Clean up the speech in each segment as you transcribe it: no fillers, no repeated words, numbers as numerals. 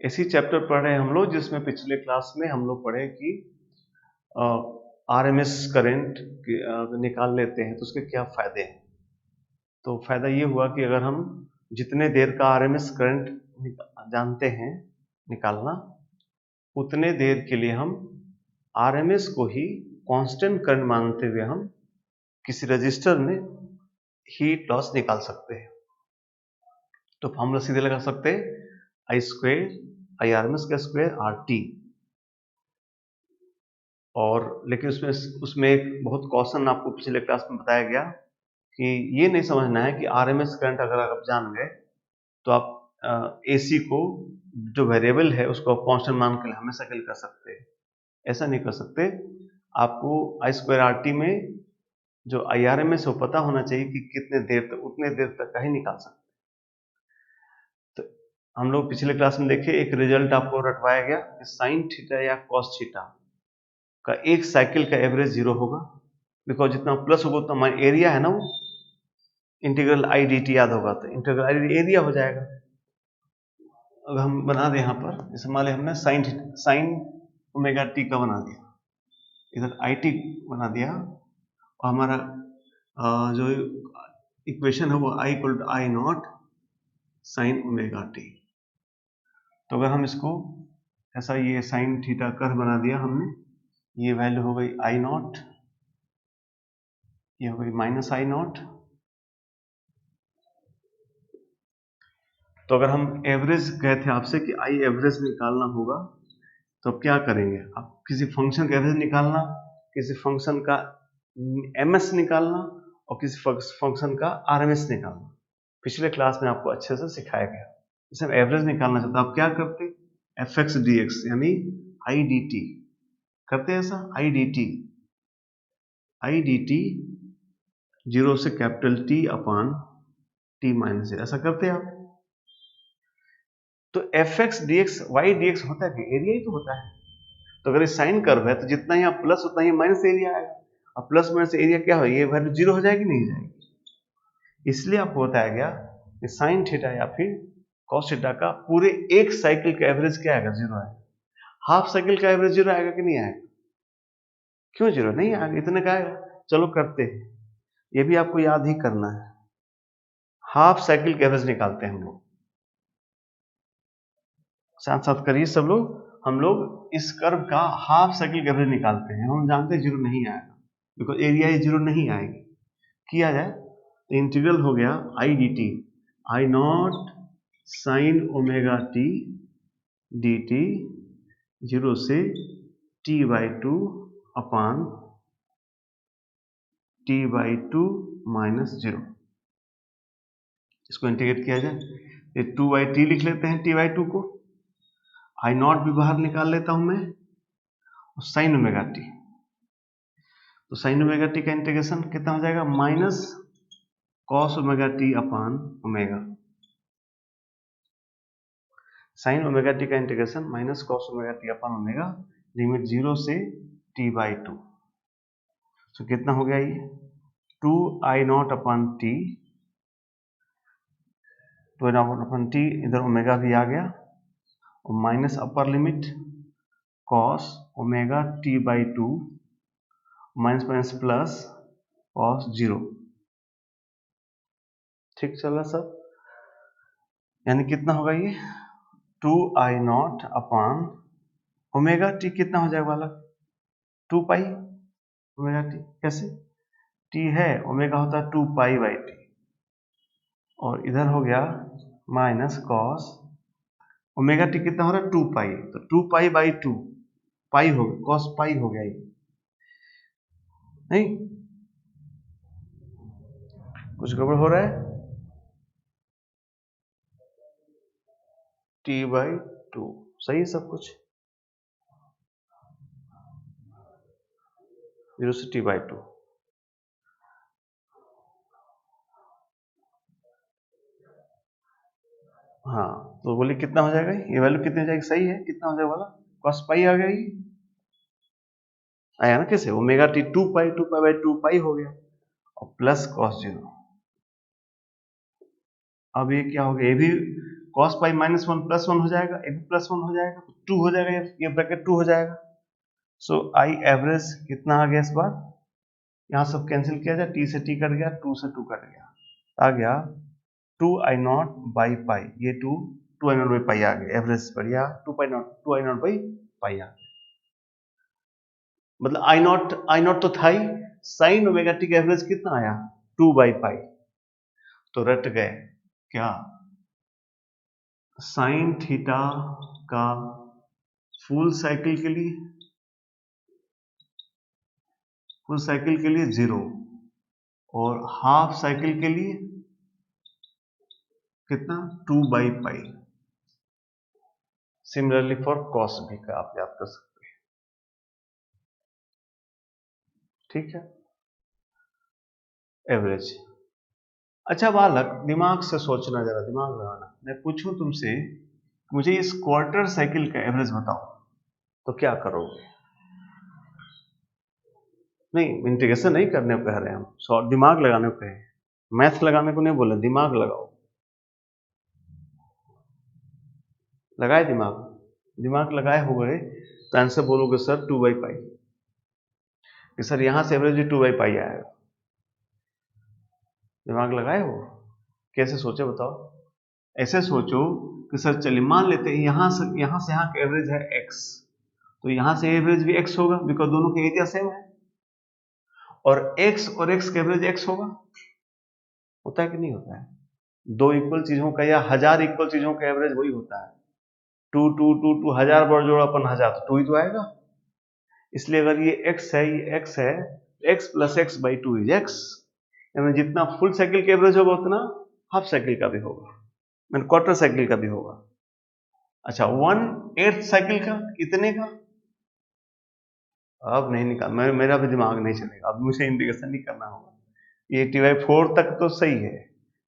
ऐसी चैप्टर पढ़ रहे हैं हम लोग जिसमें पिछले क्लास में हम लोग पढ़े कि आरएमएस करंट निकाल लेते हैं तो उसके क्या फायदे हैं। तो फायदा ये हुआ कि अगर हम जितने देर का आरएमएस करंट जानते हैं निकालना, उतने देर के लिए हम आरएमएस को ही कांस्टेंट करंट मानते हुए हम किसी रजिस्टर में हीट लॉस निकाल सकते हैं। तो फॉर्मूला सीधे लगा सकते हैं, आई स्क्वायर आई आरएमएस का स्क्वायर आर टी। और लेकिन उसमें एक बहुत कॉशन आपको पिछले क्लास में बताया गया कि ये नहीं समझना है कि आरएमएस करंट अगर आप जान गए तो आप एसी को जो वेरिएबल है उसको आप कांस्टेंट मान के हमेशा के लिए कर सकते हैं। ऐसा नहीं कर सकते। आपको आई स्क्वायर आर टी में जो आई आर एम एस वो पता होना चाहिए कि कितने देर तक, उतने देर तक का ही निकाल सकते। तो हम लोग पिछले क्लास में देखे एक रिजल्ट आपको रटवाया गया कि साइन थीटा या कॉस थीटा का एक साइकिल का एवरेज 0 होगा, बिकॉज जितना प्लस होगा उतना हमारा एरिया है ना, वो इंटीग्रल आई डी टी याद होगा तो इंटीग्रल आई डी एरिया हो जाएगा। अब हम बना दें यहाँ पर, जैसे मान लिया हमने साइन ओमेगा टी का बना दिया, इधर आई टी बना दिया और हमारा जो इक्वेशन है वो I equal to I not sine omega T. तो अगर हम इसको ऐसा ये साइन थीटा कर्व बना दिया हमने, ये वैल्यू हो गई आई नॉट, ये हो गई माइनस आई नॉट। तो अगर हम एवरेज गए थे आपसे कि आई एवरेज निकालना होगा तो क्या करेंगे, आप किसी फंक्शन का एवरेज निकालना, किसी फंक्शन का एमएस निकालना और किसी फंक्शन का आरएमएस निकालना। पिछले क्लास में आपको अच्छे से सिखाया गया। जैसे हम एवरेज निकालना चाहते आप क्या करते, एफ एक्स डी एक्स यानी आई डी टी करते हैं। ऐसा आई डी टी 0 से capital T upon T minus, ऐसा करते हैं आप। तो F X D X Y D X होता है, एरिया ही तो होता है। तो अगर ये साइन कर्व है तो जितना यहाँ प्लस उतना ही माइनस एरिया आएगा, और प्लस माइनस एरिया क्या हो, ये वैल्यू 0 हो जाएगी नहीं जाएगी। इसलिए आपको बताया गया कि साइन थीटा या फिर कॉस थीटा का पूरे एक साइकिल का एवरेज क्या आएगा, 0 आएगा। हाफ साइकिल का एवरेज 0 आएगा कि नहीं आएगा? क्यों 0 नहीं आएगा, इतने का आएगा। चलो करते हैं, ये भी आपको याद ही करना है। हाफ साइकिल का एवरेज निकालते हैं हम लोग, साथ साथ करिए सब लोग। हम लोग इस कर्व का हाफ साइकिल का एवरेज निकालते हैं। हम जानते हैं 0 नहीं आएगा, बिकॉज एरिया 0 नहीं आएगी। किया जाए तो इंटीग्रल हो गया आई D T, I not sine omega T D T 0 से T by two upon T by two minus 0। इसको इंटीग्रेट किया जाए, ये 2 बाई टी लिख लेते हैं, टी बाई टू को आई नॉट भी बाहर निकाल लेता हूं मैं, और साइन ओमेगा टी। तो साइन ओमेगा टी का इंटीग्रेशन कितना हो जाएगा, minus cos omega T upon omega. Sine omega T का integration minus cos omega T upon omega, limit 0 से टी बाई टू। तो कितना हो गया ये, 2 I naught upon T, 2 I naught upon T, इधर ओमेगा भी आ गया, और minus upper limit cos omega T by two, minus minus plus cos 0। ठीक चल रहा सब, यानी कितना होगा ये 2 I naught upon omega T, कितना हो जाएगा वाला 2 पाई ओमेगा टी। कैसे, टी है ओमेगा होता है 2 पाई बाई टी, और इधर हो गया माइनस कॉस ओमेगा टी कितना हो रहा है 2 पाई, तो 2 पाई बाई 2 पाई हो गया, कॉस पाई हो गया ये, नहीं कुछ गड़बड़ हो रहा है, टी बाई 2 सही है सब कुछ, 0 से टी बाई 2। हाँ तो बोलिए कितना हो जाएगा, ये वैल्यू कितनी हो जाएगी, सही है, कितना हो जाएगा वाला कॉस पाई आ गया, ये आया ना कैसे, ओमेगा टी 2 पाई बाई 2 पाई हो गया, और प्लस कॉस 0। अब ये क्या हो गया, ये भी cos पाई -1 +1 हो जाएगा, ये भी +1 हो जाएगा, 2 हो जाएगा, ये ब्रैकेट 2 हो जाएगा। सो आई एवरेज कितना आ गया इस बार, यहाँ सब कैंसिल किया जाए, t से t कट गया, 2 से 2 कट गया, आ गया 2i0 बाई पाई, ये 2i0 बाई पाई आ गया, एवरेज बढ़िया 2i0 बाई पाई आ गया। मतलब i0 तो था ही, साइन ओमेगा टी का एवरेज कितना आया 2 बाई पाई, तो रट गए क्या, साइन थीटा का फुल साइकिल के लिए 0 और हाफ साइकिल के लिए कितना 2 by pi. Similarly for cos भी का आप याद कर सकते हैं, ठीक है, एवरेज। अच्छा बालक, दिमाग से सोचना, जरा दिमाग लगाना, मैं पूछूं तुमसे मुझे इस क्वार्टर साइकिल का एवरेज बताओ, तो क्या करोगे? नहीं, इंटीग्रेशन नहीं करने को कह रहे हैं हम, शॉर्ट दिमाग लगाने को कहे, मैथ लगाने को नहीं बोले, दिमाग लगाओ। लगाए दिमाग लगाए हुए तो आंसर बोलोगे सर 2 बाई पाई, कि सर यहां से एवरेज भी 2 बाई पाई आएगा। दिमाग लगाए हो, कैसे सोचे बताओ? ऐसे सोचो कि सर चलिए मान लेते हैं यहां से यहाँ का एवरेज है x, तो यहां से एवरेज भी x होगा, बिकॉज दोनों के एरिया सेम है, और x और x का एवरेज x होगा, होता है कि नहीं होता है? दो इक्वल चीजों का या 1000 इक्वल चीजों का एवरेज वही होता है, 2 1000 बार जोड़ा अपन 1000 तो 2 ही तो आएगा। इसलिए अगर ये x है, ये x है, x plus x by 2 is x, यानी जितना फुल साइकिल का एवरेज होगा उतना हाफ साइकिल का भी होगा, मैंने क्वार्टर साइकिल का भी होगा। अच्छा 1/8 साइकिल का कितने का, अब नहीं निकाल, मेरा भी दिमाग नहीं चलेगा, अब मुझे इंटीग्रेशन नहीं करना होगा, ये t/4 तक तो सही है,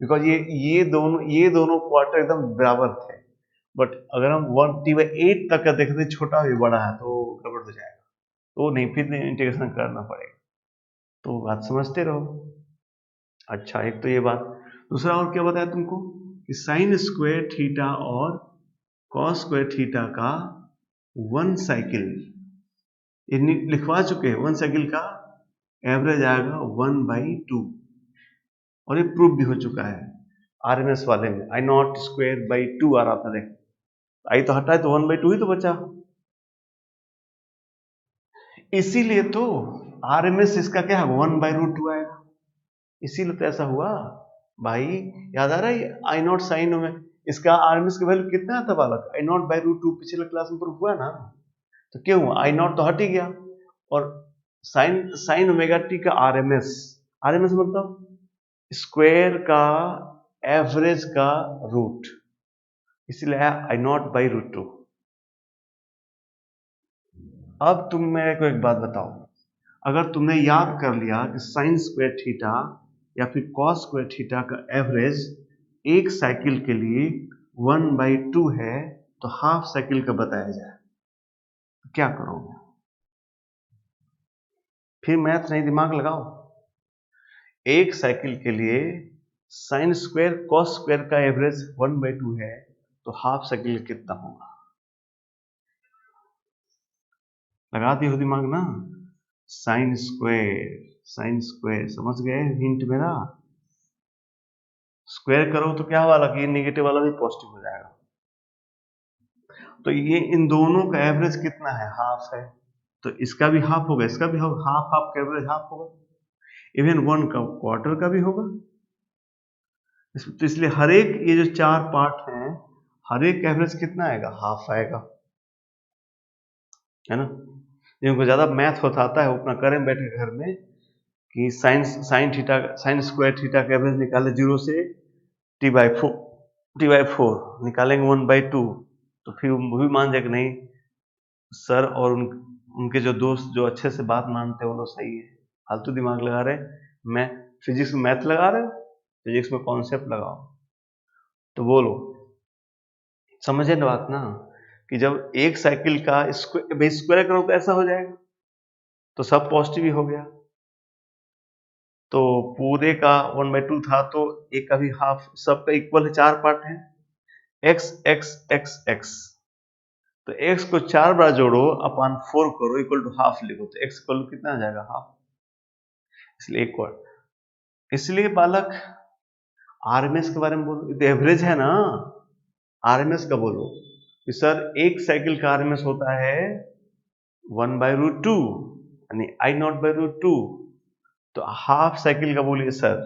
बिकॉज ये दोनों क्वार्टर एकदम बराबर थे, बट अगर हम 1t/8 तक का देखते छोटा भी बड़ा है तो गड़बड़ हो जाएगा, तो नहीं, फिर इंटीग्रेशन करना पड़ेगा, तो बात समझते रहो। अच्छा एक तो ये बात, दूसरा और क्या बताया तुमको कि साइन स्क्वायर थीटा और कॉस स्क्वायर थीटा का 1 साइकिल, ये लिखवा चुके हैं, 1 साइकिल का एवरेज आएगा 1/2, और ये प्रूफ भी हो चुका है आरएमएस वाले में, i0 स्क्वायर बाई 2 आ रहा था, देख आई तो हटाए तो 1/2 ही तो बचा, इसीलिए तो आरएमएस इसका क्या है 1/√2 आएगा, इसीलिए तो ऐसा हुआ भाई। याद आ रहा है i0 साइन में इसका आरएमएस की वैल्यू कितना था बालक, i0/√2 पिछले क्लास में प्रूफ हुआ ना, तो क्यों हुआ, i0 तो हट ही गया, और साइन ओमेगा टी का आरएमएस मतलब स्क्वायर का एवरेज का रूट, इसलिए i0/√2। अब तुम मेरे को एक बात बताओ, अगर तुमने याद कर लिया कि साइन स्क्वायर थीटा या फिर कॉस स्क्वायर थीटा का एवरेज एक साइकिल के लिए 1/2 है, तो हाफ साइकिल का बताया जाए, तो क्या करोगे? फिर मैथ नहीं, दिमाग लगाओ। एक साइकिल के लिए साइन स्क्वायर कॉस स्क्वायर का एवरेज 1/2 है, तो हाफ साइकिल कितना होगा? लगा दियो दिमाग ना, साइन स्क्वायर समझ गए हिंट मेरा, स्क्वायर करो तो क्या वाला कि नेगेटिव वाला भी पॉजिटिव हो जाएगा, तो ये इन दोनों का एवरेज कितना है, हाफ है, तो इसका भी हाफ होगा, इसका भी होगा, हाफ हाफ का एवरेज हाफ होगा, इवन 1 का क्वार्टर का भी होगा, तो इसलिए हर एक ये जो 4 पार्ट हैं, हर एक का एवरेज कितना आएगा, हाफ आएगा, है ना। जिनको ज्यादा मैथ होता आता है वो अपना करें बैठे घर में कि साइन स्क्वायर थीटा का एवरेज निकाले 0 से t/4 निकालेंगे 1/2, तो फिर वो भी मान जाए कि नहीं सर, और उनके जो दोस्त जो अच्छे से बात मानते हैं वो लोग सही है, फालतू दिमाग लगा रहे, मैं फिजिक्स में मैथ लगा रहे, फिजिक्स में कॉन्सेप्ट लगाओ, तो बोलो समझे ना बात ना, कि जब एक साइकिल का स्क्वायर करो तो ऐसा हो जाएगा, तो सब पॉजिटिव ही हो गया, तो पूरे का 1/2 था, तो एक का भी हाफ, सबका इक्वल है, 4 पार्ट है, एक्स एक्स एक्स एक्स, तो x को 4 बार जोड़ो अपॉन 4 करो इक्वल टू हाफ लिखो, तो x इक्वल टू कितना आ जाएगा, हाफ। इसलिए एक वर्ड, इसलिए बालक आरएमएस के बारे में बोलो, ये तो एवरेज है ना, आरएमएस का बोलो कि सर एक साइकिल का आरएमएस होता है 1/√2 यानी I0/√2, तो हाफ साइकिल का बोलिए सर,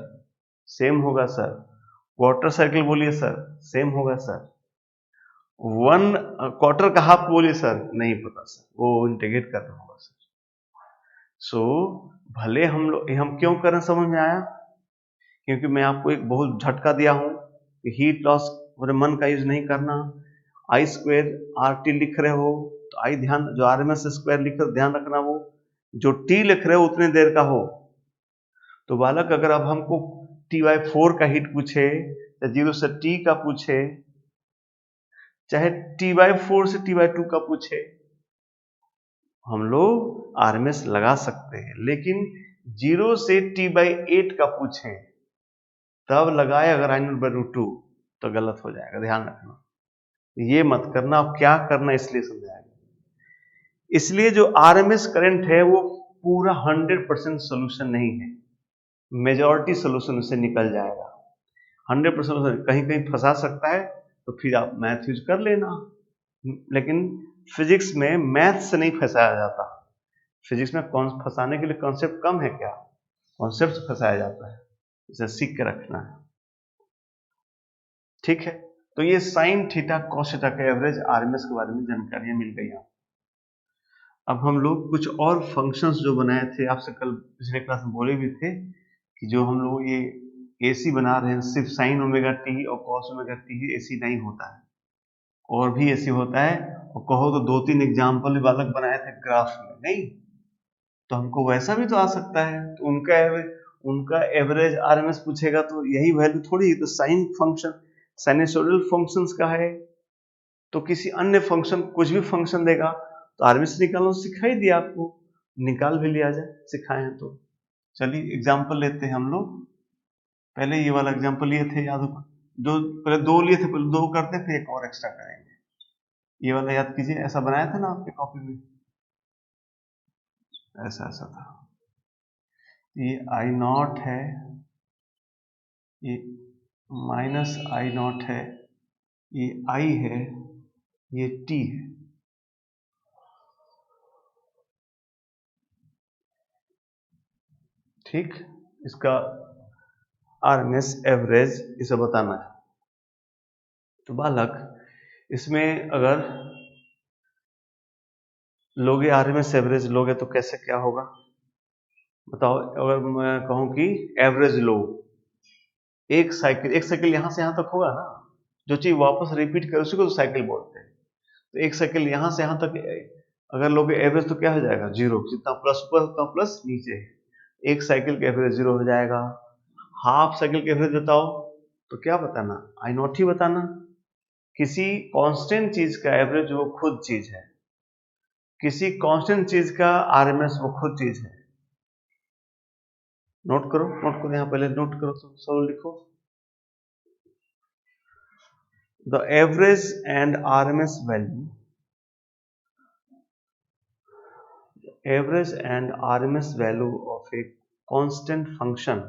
सेम होगा सर। क्वार्टर साइकिल बोलिए सर, सेम होगा सर। 1 क्वार्टर का हाफ बोलिए सर, नहीं पता सर, वो इंटीग्रेट करना होगा सर। सो भले हम क्यों कर रहे हैं, समझ में आया? क्योंकि मैं आपको एक बहुत झटका दिया हूं कि हीट लॉस मेरे मन का यूज नहीं करना। I² RT लिख रहे हो तो आई ध्यान, जो RMS स्क्वायर लिख रहे हो ध्यान रखना, वो जो T लिख रहे हो उतनी देर का हो। तो बालक अगर अब हमको T/4 का हीट पूछे या 0 से T का पूछे, चाहे T/4 से T/2 का पूछे, हम लोग RMS लगा सकते हैं, लेकिन 0 से T/8 का पूछे तब लगाए अगर I0/√2 तो गलत हो जाएगा, ध्यान रखना। ये मत करना, अब क्या करना इसलिए समझाएगा। इसलिए जो RMS करंट है वो पूरा 100% सोल्यूशन नहीं है, मेजॉरिटी सोल्यूशन उससे निकल जाएगा। 100% कहीं कहीं फंसा सकता है, तो फिर आप मैथ यूज कर लेना, लेकिन फिजिक्स में मैथ से नहीं फंसाया जाता। फिजिक्स में फंसाने के लिए कॉन्सेप्ट कम है क्या, कॉन्सेप्ट फंसाया जाता है, इसे सीख के रखना है। ठीक है, तो ये साइन थीटा कॉस थीटा का एवरेज आरएमएस के बारे में जानकारियां मिल गई आपको। अब हम लोग कुछ और फंक्शंस जो बनाए थे, आपसे कल पिछले क्लास में बोले भी थे कि जो हम लोग ये एसी बना रहे हैं, सिर्फ साइन ओमेगा टी और कॉस ओमेगा टी ही एसी नहीं होता है, और भी एसी होता है। और कहो तो 2-3 एग्जाम्पल भी बालक बनाए थे ग्राफ में, नहीं तो हमको वैसा भी तो आ सकता है। तो उनका एवरेज आरएमएस पूछेगा तो यही वैल्यू थोड़ी, तो साइन फंक्शन साइनसोइडल फंक्शंस का है, तो किसी अन्य फंक्शन, कुछ भी फंक्शन देगा तो आरएमएस निकालना सिखा ही दिया आपको, निकाल भी लिया जाए, सिखाए हैं तो। चलिए एग्जाम्पल लेते हैं हम लोग। पहले ये वाला एग्जाम्पल लिए थे, याद होगा, जो पहले 2 लिए थे, पहले 2 करते फिर एक और एक्स्ट्रा करेंगे। ये वाला याद कीजिए, ऐसा बनाया था ना आपके कॉपी में, ऐसा ऐसा था। ये I0 है, ये -I0 है, ये I है, ये T है। ठीक, इसका आरएमएस एवरेज इसे बताना है। तो बालक इसमें अगर लोगे आरएमएस एवरेज लोगे तो कैसे क्या होगा बताओ। अगर मैं कहूं कि एवरेज लो, एक साइकिल यहां से यहां तक होगा ना, जो चीज वापस रिपीट करे उसी को तो साइकिल बोलते हैं। तो एक साइकिल यहां से यहां तक अगर लोगे एवरेज तो क्या हो जाएगा, 0, जितना प्लस ऊपर उतना प्लस नीचे। एक साइकिल का एवरेज 0 हो जाएगा। हाफ साइकिल का एवरेज बताओ, तो क्या बताना, I0 ही बताना। किसी कांस्टेंट चीज का एवरेज वो खुद चीज है, किसी कांस्टेंट चीज का आरएमएस वो खुद चीज है। नोट करो, यहां पहले नोट करो, तो सब लिखो। The average and RMS value, average and RMS value of a constant function,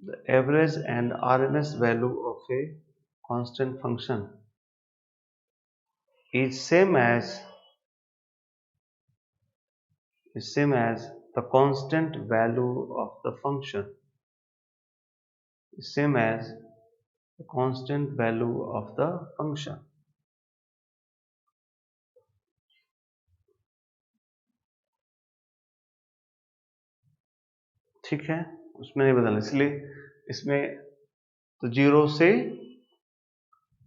the average and RMS value of a constant function is same as the constant value of the function, is same as the constant value of the function। ठीक है, उसमें नहीं बदलना, इसलिए इसमें तो 0 से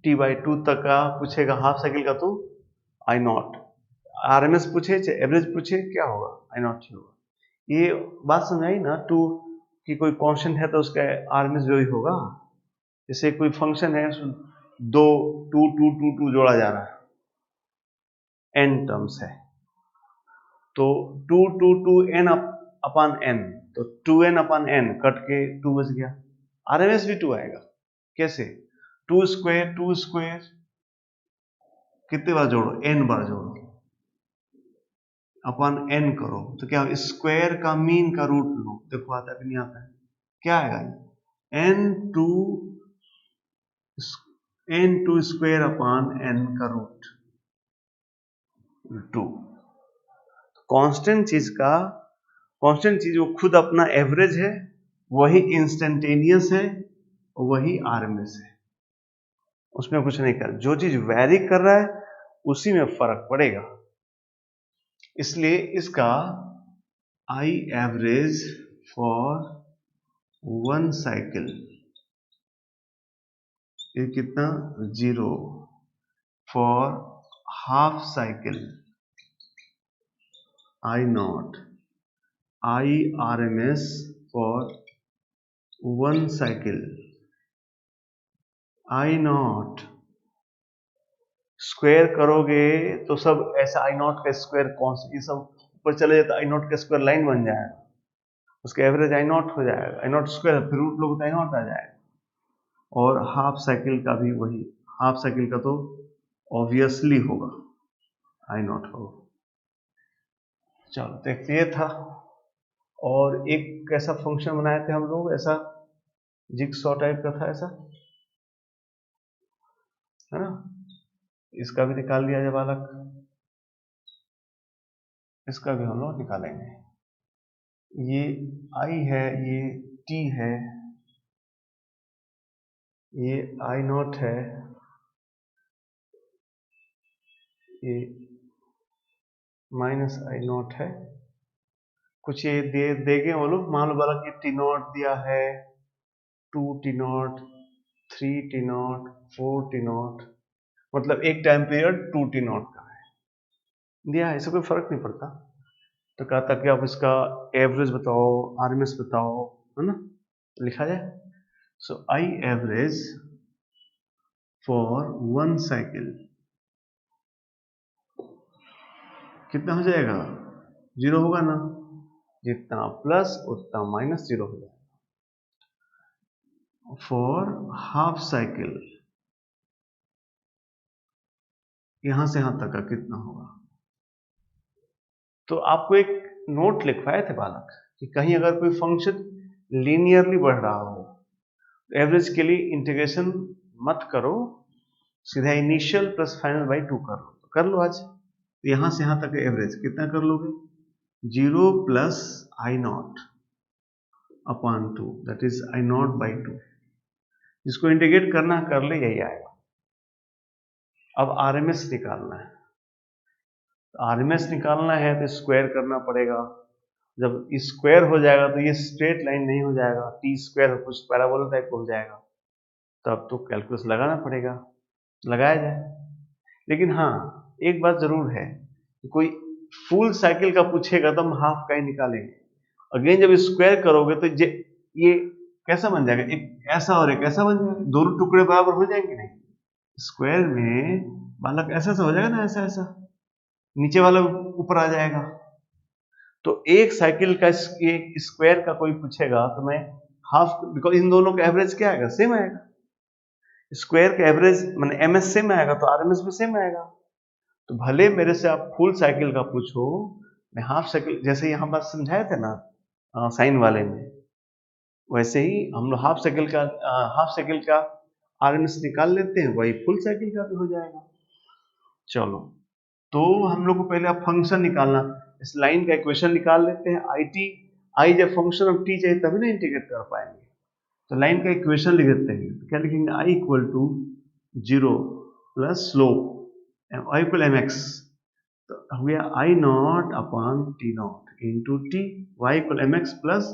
T/2 तक का पूछेगा हाफ साइकिल का, तो I0। आरएमएस पूछे चाहे एवरेज पूछे, क्या होगा, I0 ही होगा। ये बात समझ आई ना, टू की कोई कांस्टेंट है तो उसका आरएमएस जो ही होगा। जैसे कोई फंक्शन है, दो टू टू टू टू जोड़ा जा रहा है, n टर्म्स है, तो 2 2 2 n अपॉन n, तो 2n अपॉन n कट के 2 बच गया, RMS भी 2 आएगा। कैसे? 2 स्क्वायर 2 स्क्वायर कितने बार जोड़ो? n बार जोड़ो, अपन n करो तो क्या स्क्वायर का मीन का रूट लो। देखो आता कि नहीं आता है? क्या आएगा? n2 स्क्वायर अपॉन n का रूट 2। कांस्टेंट चीज वो खुद अपना एवरेज है, वही इंस्टेंटेनियस है, वही आरएमएस है, उसमें कुछ नहीं कर। जो चीज वैरी कर रहा है उसी में फर्क पड़ेगा। इसलिए इसका आई एवरेज फॉर 1 साइकिल ये कितना? 0। For half cycle I not. I RMS for 1 cycle I naught. Square करोगे तो सब ऐसा आई नॉट का स्क्वायर कौन सा, ये सब ऊपर चले जाए तो आई नॉट का स्क्वायर लाइन बन जाएगा, उसका एवरेज आई नॉट हो जाएगा। आई नॉट स्क्वायर फिर रूट लोग तो आई नॉट आ जाएगा। और हाफ साइकिल का भी वही, हाफ साइकिल का तो ऑब्वियसली होगा आई नॉट होगा। चलो देखते ये था। और एक कैसा फंक्शन बनाए थे हम लोग, ऐसा जिगसॉ टाइप का था, ऐसा है ना। इसका भी निकाल लिया जाए बालक, इसका भी हम लोग निकालेंगे। ये आई है, ये टी है, ये आई नॉट है, ये माइनस आई नॉट है। कुछ ये देंगे वो लोग, मान लो बालक ये टी नॉट दिया है, 2 T not, 3 T not, 4 T not, मतलब एक टाइम पीरियड 2 टी नॉट का है दिया है, इससे कोई फर्क नहीं पड़ता। तो कहता कि आप इसका एवरेज बताओ, आरएमएस बताओ, है ना, लिखा जाए। सो आई एवरेज फॉर 1 साइकिल कितना हो जाएगा? 0 होगा ना, जितना प्लस उतना माइनस 0 हो जाएगा। फॉर हाफ साइकिल यहां से यहां तक का कितना होगा? तो आपको एक नोट लिखवाए थे बालक कि कहीं अगर कोई फंक्शन लीनियरली बढ़ रहा हो तो एवरेज के लिए इंटीग्रेशन मत करो, सीधा इनिशियल प्लस फाइनल बाई 2 कर लो। तो कर लो आज, तो यहां से यहां तक एवरेज कितना कर लोगे? 0 plus I naught upon 2, that is I not by 2। जिसको इंटीग्रेट करना कर ले, यही आएगा। अब आरएमएस निकालना है, आरएमएस निकालना है तो स्क्वायर करना पड़ेगा। जब स्क्वायर हो जाएगा तो ये स्ट्रेट लाइन नहीं हो जाएगा, टी स्क्वायर कुछ पैराबोला टाइप हो जाएगा, तब तो कैलकुलस लगाना पड़ेगा, लगाया जाए। लेकिन हाँ एक बात जरूर है, कोई फुल साइकिल का पूछेगा तो हम हाफ का ही निकालेंगे। अगेन जब स्क्वायर करोगे तो ये कैसा बन जाएगा? एक ऐसा और एक ऐसा बन जाएगा, दोनों टुकड़े बराबर हो जाएंगे नहीं। स्क्वायर में बालक ऐसा ऐसा हो जाएगा ना, ऐसा ऐसा, नीचे वाला ऊपर आ जाएगा। तो एक साइकिल का एक स्क्वायर का कोई पूछेगा तो मैं हाफ, बिकॉज इन दोनों का एवरेज क्या आएगा? सेम आएगा। स्क्वायर का एवरेज मैंने एमएस सेम आएगा तो आरएमएस भी सेम आएगा। तो भले मेरे से आप फुल साइकिल का पूछो, मैं हाफ साइकिल, जैसे यहाँ बात समझाए थे ना साइन वाले में, वैसे ही हम लोग हाफ साइकिल का आरएमएस निकाल लेते हैं, वही फुल साइकिल का भी हो जाएगा। चलो, तो हम लोग को पहले अब फंक्शन निकालना, इस लाइन का इक्वेशन निकाल लेते हैं। आई जब फंक्शन ऑफ टी चाहिए तभी ना इंटीग्रेट कर पाएंगे। तो लाइन का इक्वेशन लिख देते हैं, तो क्या लिखेंगे? I equal to 0 plus slope I equal M X, तो हो गया I naught upon T naught into T, Y equal M X plus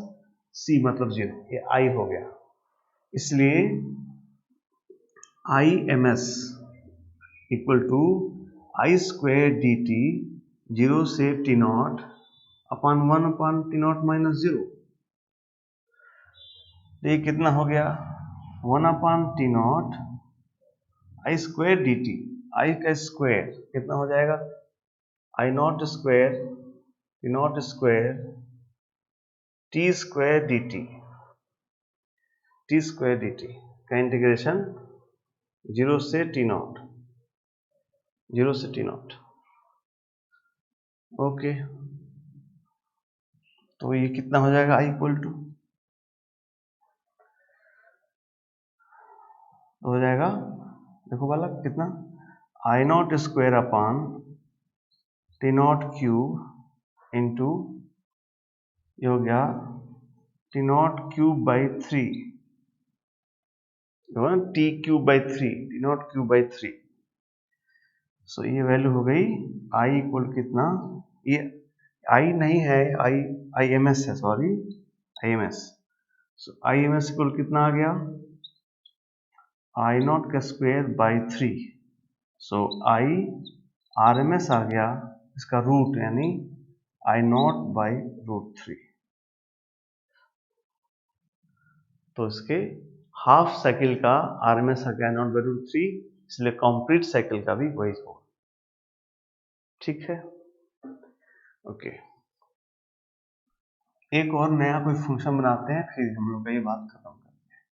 C मतलब 0, ये आई हो गया। इसलिए I M S equal to I square D T 0 से T naught upon 1 upon T naught minus 0। ये कितना हो गया? 1 upon T naught I square D T, आई का स्क्वायर कितना हो जाएगा? I naught square T naught square T square D T. T square D T का इंटीग्रेशन 0 से टी नॉट, 0 से टी नॉट। ओके, तो ये कितना हो जाएगा, आई इक्वल टू हो जाएगा, देखो वाला कितना, I naught square upon T naught cube into ये हो गया T naught cube by 3, T cube by 3, T naught cube by 3। So ये वैल्यू हो गई आई इक्वल कितना, ये आई नहीं है, आई एम एस है, sorry I M S. So I M S equal कितना आ गया, आई नॉट का square by 3। So I R M S आ गया, इसका रूट यानी आई नॉट बाई रूट 3। तो इसके हाफ साइकिल का आर एम एस आ गया नॉट बाई रूट 3, इसलिए कंप्लीट साइकिल का भी वही होगा। ठीक है, ओके। एक और नया कोई फंक्शन बनाते हैं, फिर हम लोग का ये बात खत्म करते हैं।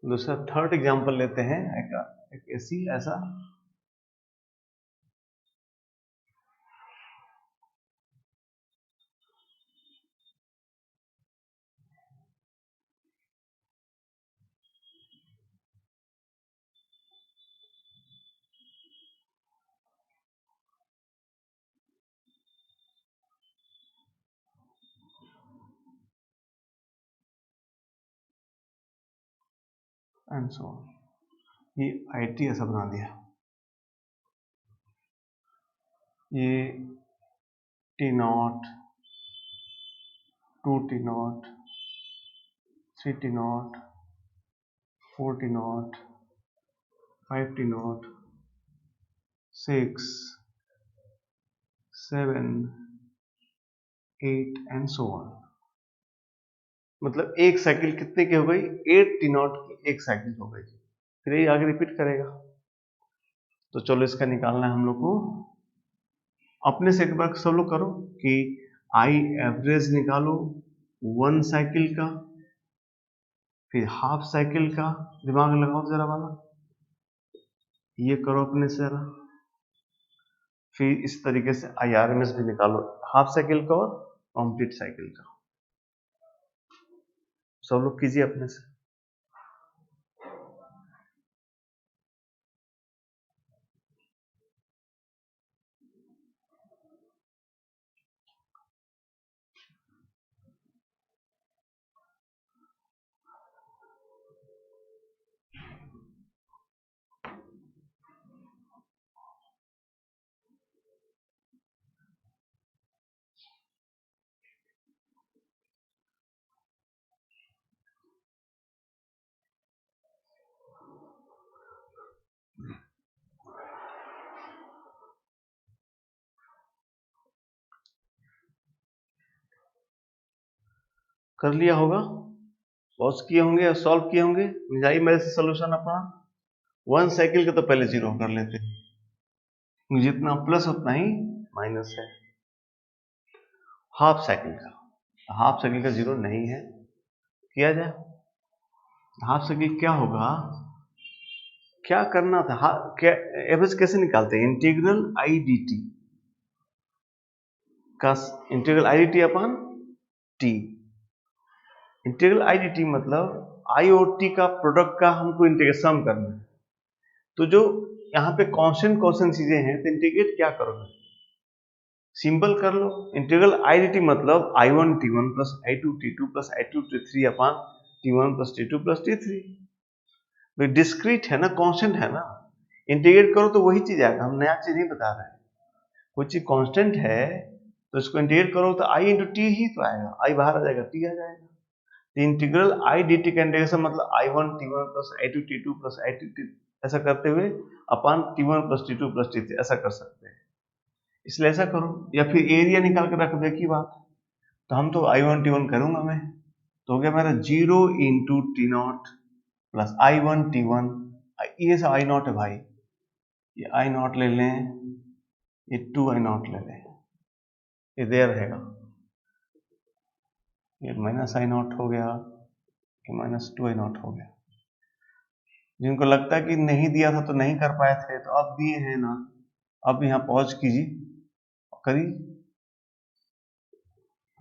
दूसरा थर्ड एग्जांपल लेते हैं, एक ऐसी ऐसा एंड सो ये IT ऐसा बना दिया, ये T not, 2 T not, 3 T not, 4 T not, 5 T not, 6, 7, 8 and so on. मतलब एक साइकिल कितने की हो गई, 8 टी नॉट की एक साइकिल हो गई। फिर ये आगे रिपीट करेगा। तो चलो इसका निकालना है हम लोग को। अपने से एक बार सब लोग करो कि आई एवरेज निकालो 1 साइकिल का, फिर हाफ साइकिल का, दिमाग लगाओ जरा वाला, ये करो अपने से जरा। फिर इस तरीके से IRMS भी निकालो, हाफ साइकिल का और कंप्लीट साइकिल का। सब लोग कीजिए अपने से। कर लिया होगा, पॉज किए होंगे और सॉल्व किए होंगे। जाइए मेरे से सोल्यूशन अपना। 1 साइकिल का तो पहले 0 कर लेते हैं, जितना प्लस उतना ही माइनस है। हाफ साइकिल का 0 नहीं है, किया जाए। हाफ साइकिल क्या होगा, क्या करना था, क्या एवरेज कैसे निकालते हैं, इंटीग्रल आई डी टी का, integral I D T upon T, integral I D T मतलब आई और टी का प्रोडक्ट का हमको इंटीग्रेशन करना है। तो जो यहाँ पे कॉन्स्टेंट चीजें हैं, तो इंटीग्रेट क्या करोगे, सिंपल कर लो। इंटीग्रल आई डी टी मतलब I one T one plus I two T two plus I two T three upon T one plus T two plus T three. भाई डिस्क्रीट है ना, कांस्टेंट है ना, इंटीग्रेट करो तो वही चीज आएगा, हम नया चीज नहीं बता रहे हैं। कोई चीज कांस्टेंट है तो इसको इंटीग्रेट करो तो आई इंटू टी ही तो आएगा, आई बाहर आ जाएगा, टी आ जाएगा। तो इंटीग्रल आई डी टी का इंटीग्रेशन मतलब I one T one plus I two T two plus I two T, ऐसा करते हुए upon T one plus T two plus T three, ऐसा कर सकते हैं। इसलिए ऐसा करो, या फिर एरिया निकाल कर रख दो, एक ही बात। तो हम तो आई वन टी वन करूंगा मैं, तो हो गया मेरा 0 into T not plus I one T one, ये सब आई नॉट है भाई, ये आई नॉट ले लें, ये 2I0 ले लें, ये देर रहेगा, ये -I0 हो गया, ये -2I0 हो गया। जिनको लगता है कि नहीं दिया था तो नहीं कर पाए थे, तो अब दिए हैं ना, अब यहाँ पॉज कीजिए, करिए,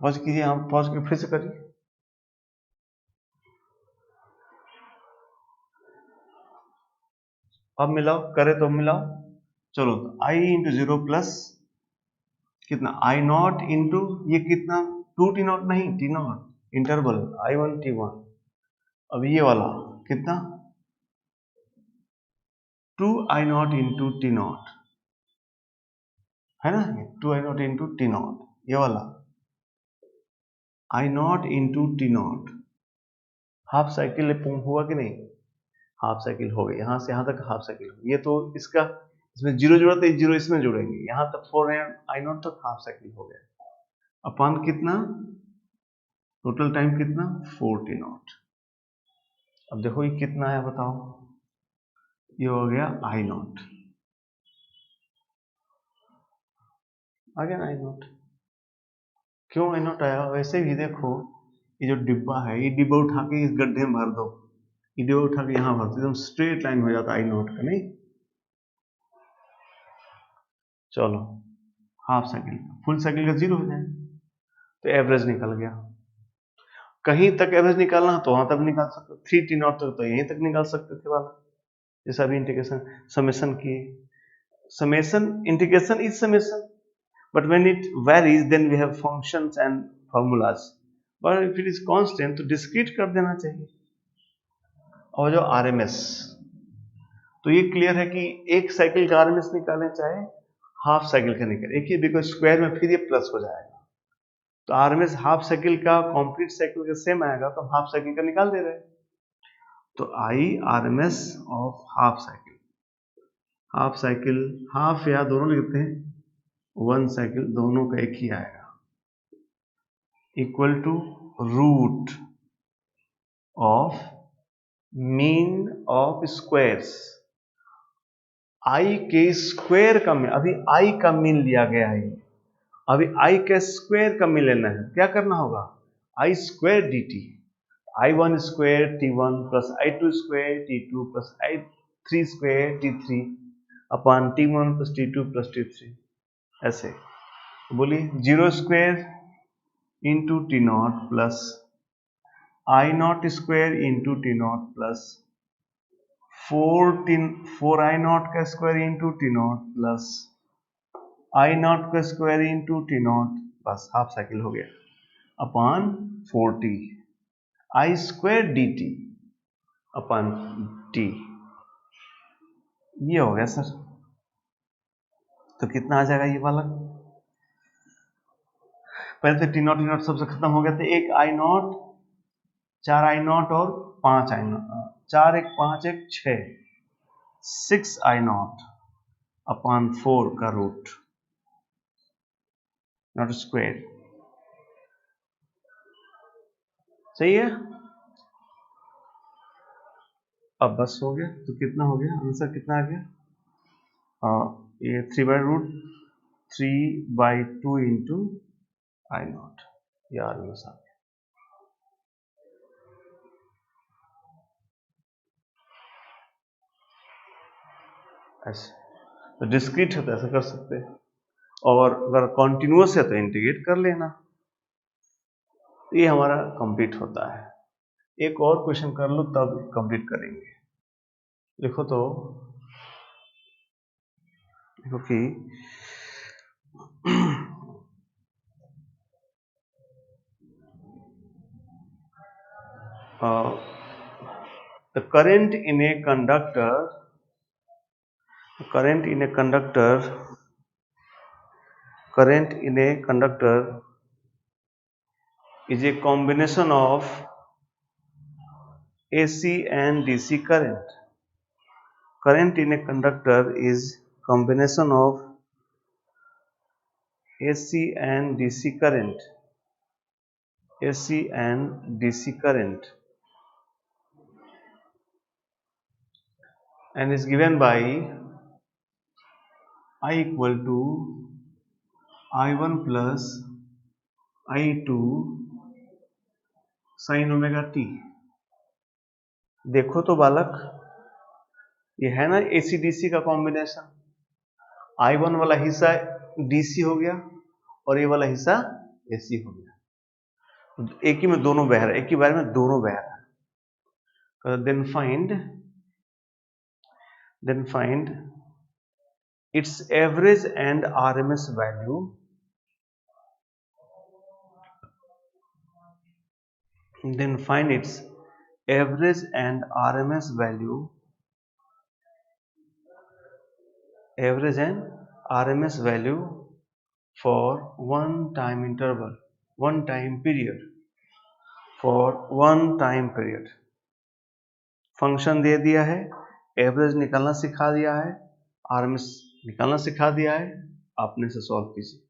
पॉज कीजिए, यहाँ पॉज के फिर से करिए। अब मिलाओ, करे तो मिलाओ, चलो I इंटू 0 प्लस कितना I0 इंटू ये कितना 2T0 नहीं T0 इंटरवल I1 T1, अब ये वाला कितना 2I0 इंटू T0 है ना, 2I0 इंटू T0, ये वाला I0 into T0, half cycle हुआ कि नहीं, हाफ साइकिल हो गई, यहां से यहां तक हाफ साइकिल हो गई। ये तो इसका इसमें जीरो जुड़ा तो जीरो इसमें जुड़ेंगे, यहां तक 4I0 तक हाफ साइकिल हो गया, अपान कितना टोटल टाइम कितना 4T0। अब देखो ये कितना है बताओ, ये हो गया I0, आ गया ना I0। क्यों I0 आया, वैसे भी देखो ये जो डिब्बा है, ये डिब्बा उठा के इस गड्ढे में भर दो, ये डिब्बा उठा के यहाँ भर दो, एकदम स्ट्रेट लाइन हो जाता I0 का, नहीं। चलो हाफ साइकिल, फुल साइकिल का 0 हो जाए तो एवरेज निकल गया। कहीं तक एवरेज निकालना तो वहां तक निकाल सकते, 3T0 तक तो यहीं तक निकाल सकते थे वाला, जैसा अभी इंटीग्रेशन समेशन किए, summation integration is summation, but when it varies then we have functions and formulas, but if it is constant तो discrete कर देना चाहिए। और जो RMS, तो ये क्लियर है कि एक साइकिल का RMS निकालें चाहे हाफ साइकिल का निकालें, एक ही, बिकॉज स्क्वायर में फिर ये प्लस हो जाएगा, तो RMS हाफ साइकिल का कंप्लीट साइकिल का सेम आएगा, तो हाफ साइकिल का निकाल दे रहे हैं, तो RMS of half cycle, half cycle half या दोनों लिखते हैं, 1 साइकिल दोनों का एक ही आएगा, equal to root of mean of squares, I के स्क्वायर का मीन, अभी आई का मीन लिया गया है, अभी आई के स्क्वायर का मीन लेना है, क्या करना होगा I square D T, I1 square T1 plus I2 square T2 plus I3 square T3 upon T1 plus T2 plus T3, ऐसे बोलिए 0 square into T0 plus I0 square into T0 plus 4I0 का square into T0 plus I0 का square into T0, बस half cycle हो गया, अपान 4T I square D T upon T, ये हो गया सर। तो कितना आ जाएगा ये वाला, पहले तो T0 सबसे खत्म हो गया, तो एक I0, 4I0 और 5I0, 4 1 5 1 6, 6I0 अपान 4 का रूट नॉट स्क्वायर, सही है। अब बस हो गया, तो कितना हो गया आंसर, कितना आ गया, ये 3/2 इंटू I0, ये RMS आ गया। ऐसे तो डिस्क्रीट है तो ऐसा कर सकते हैं, और अगर कॉन्टिन्यूअस है तो इंटीग्रेट कर लेना, तो ये हमारा कंप्लीट होता है। एक और क्वेश्चन कर लो तब कंप्लीट करेंगे। लिखो तो, देखो कि the current in a conductor, current in a conductor is a combination of AC and DC current. Current in a conductor is combination of AC and DC current. AC and DC current, and is given by I equal to I1 plus I2 sine omega T. देखो तो बालक, ये है ना AC DC का combination. I1 वाला हिस्सा DC हो गया और ये वाला हिस्सा एसी हो गया। एक ही में दोनों बह रहा है, एक ही बार में दोनों बह रहा है। then find its average and RMS value then find its average and RMS value for one time interval, one time period, for one time period। Function दे दिया है, एवरेज निकालना सिखा दिया है, आरएमएस निकालना सिखा दिया है, आपने इसे सॉल्व कीजिए।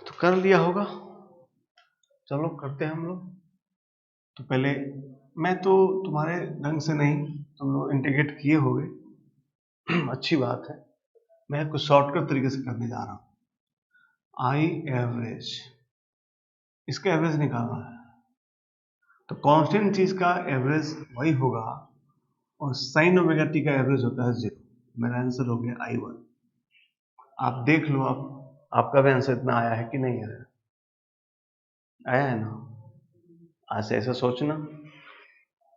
तो कर लिया होगा, चलो करते हैं हम लोग। तो पहले मैं तो तुम्हारे ढंग से नहीं, तुम लोग इंटीग्रेट किए होगे अच्छी बात है। मैं कुछ शॉर्टकट तरीके से करने जा रहा हूं। आई एवरेज, इसका एवरेज निकालना है, तो कांस्टेंट चीज का एवरेज वही होगा और साइन ओमेगा टी का एवरेज होता है 0। मेरा आंसर हो गया I1। आप देख लो, आपका भी आंसर इतना आया है कि नहीं आया? आया है ना? ऐसे ऐसे सोचना,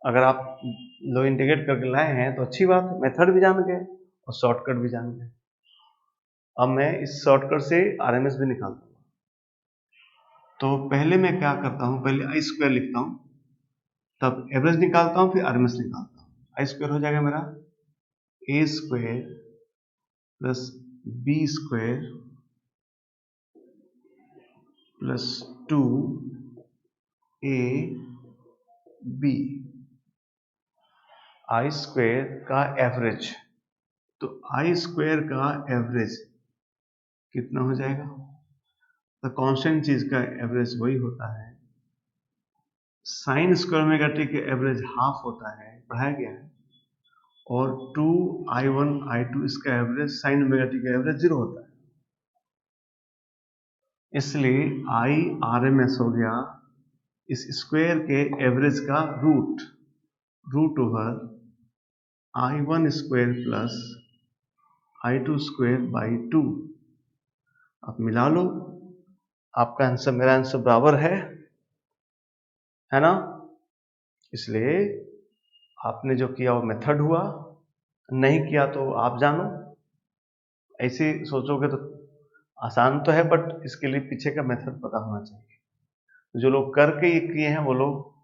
अगर आप लो इंटीग्रेट करके लाए हैं तो अच्छी बात है, मेथड भी जान गए और शॉर्टकट भी जान गए। अब मैं इस शॉर्टकट से आरएमएस भी निकालता हूँ। तो पहले मैं क्या करता हूँ, पहले आई स्क्वायर लिखता हूँ, तब एवरेज निकालता हूँ, फिर आरएमएस निकालता हूँ। आई स्क्वायर हो जाएगा मेरा A square plus B square plus 2 A B. I square का एवरेज, तो आई स्क्वायर का एवरेज कितना हो जाएगा? तो कांस्टेंट चीज का एवरेज वही होता है, साइन स्क्वायर ओमेगा टी के एवरेज हाफ होता है, पढ़ाया गया है, और 2I1 I2 इसका एवरेज साइन ओमेगा टी का एवरेज 0 होता है। इसलिए आई आरएमएस हो गया इस स्क्वायर के एवरेज का root over I1 square plus I2 square by 2। आप मिला लो, आपका आंसर मेरा आंसर बराबर है ना? इसलिए आपने जो किया वो मेथड हुआ, नहीं किया तो आप जानो। ऐसे सोचोगे तो आसान तो है, बट इसके लिए पीछे का मेथड पता होना चाहिए। जो लोग करके ये किए हैं वो लोग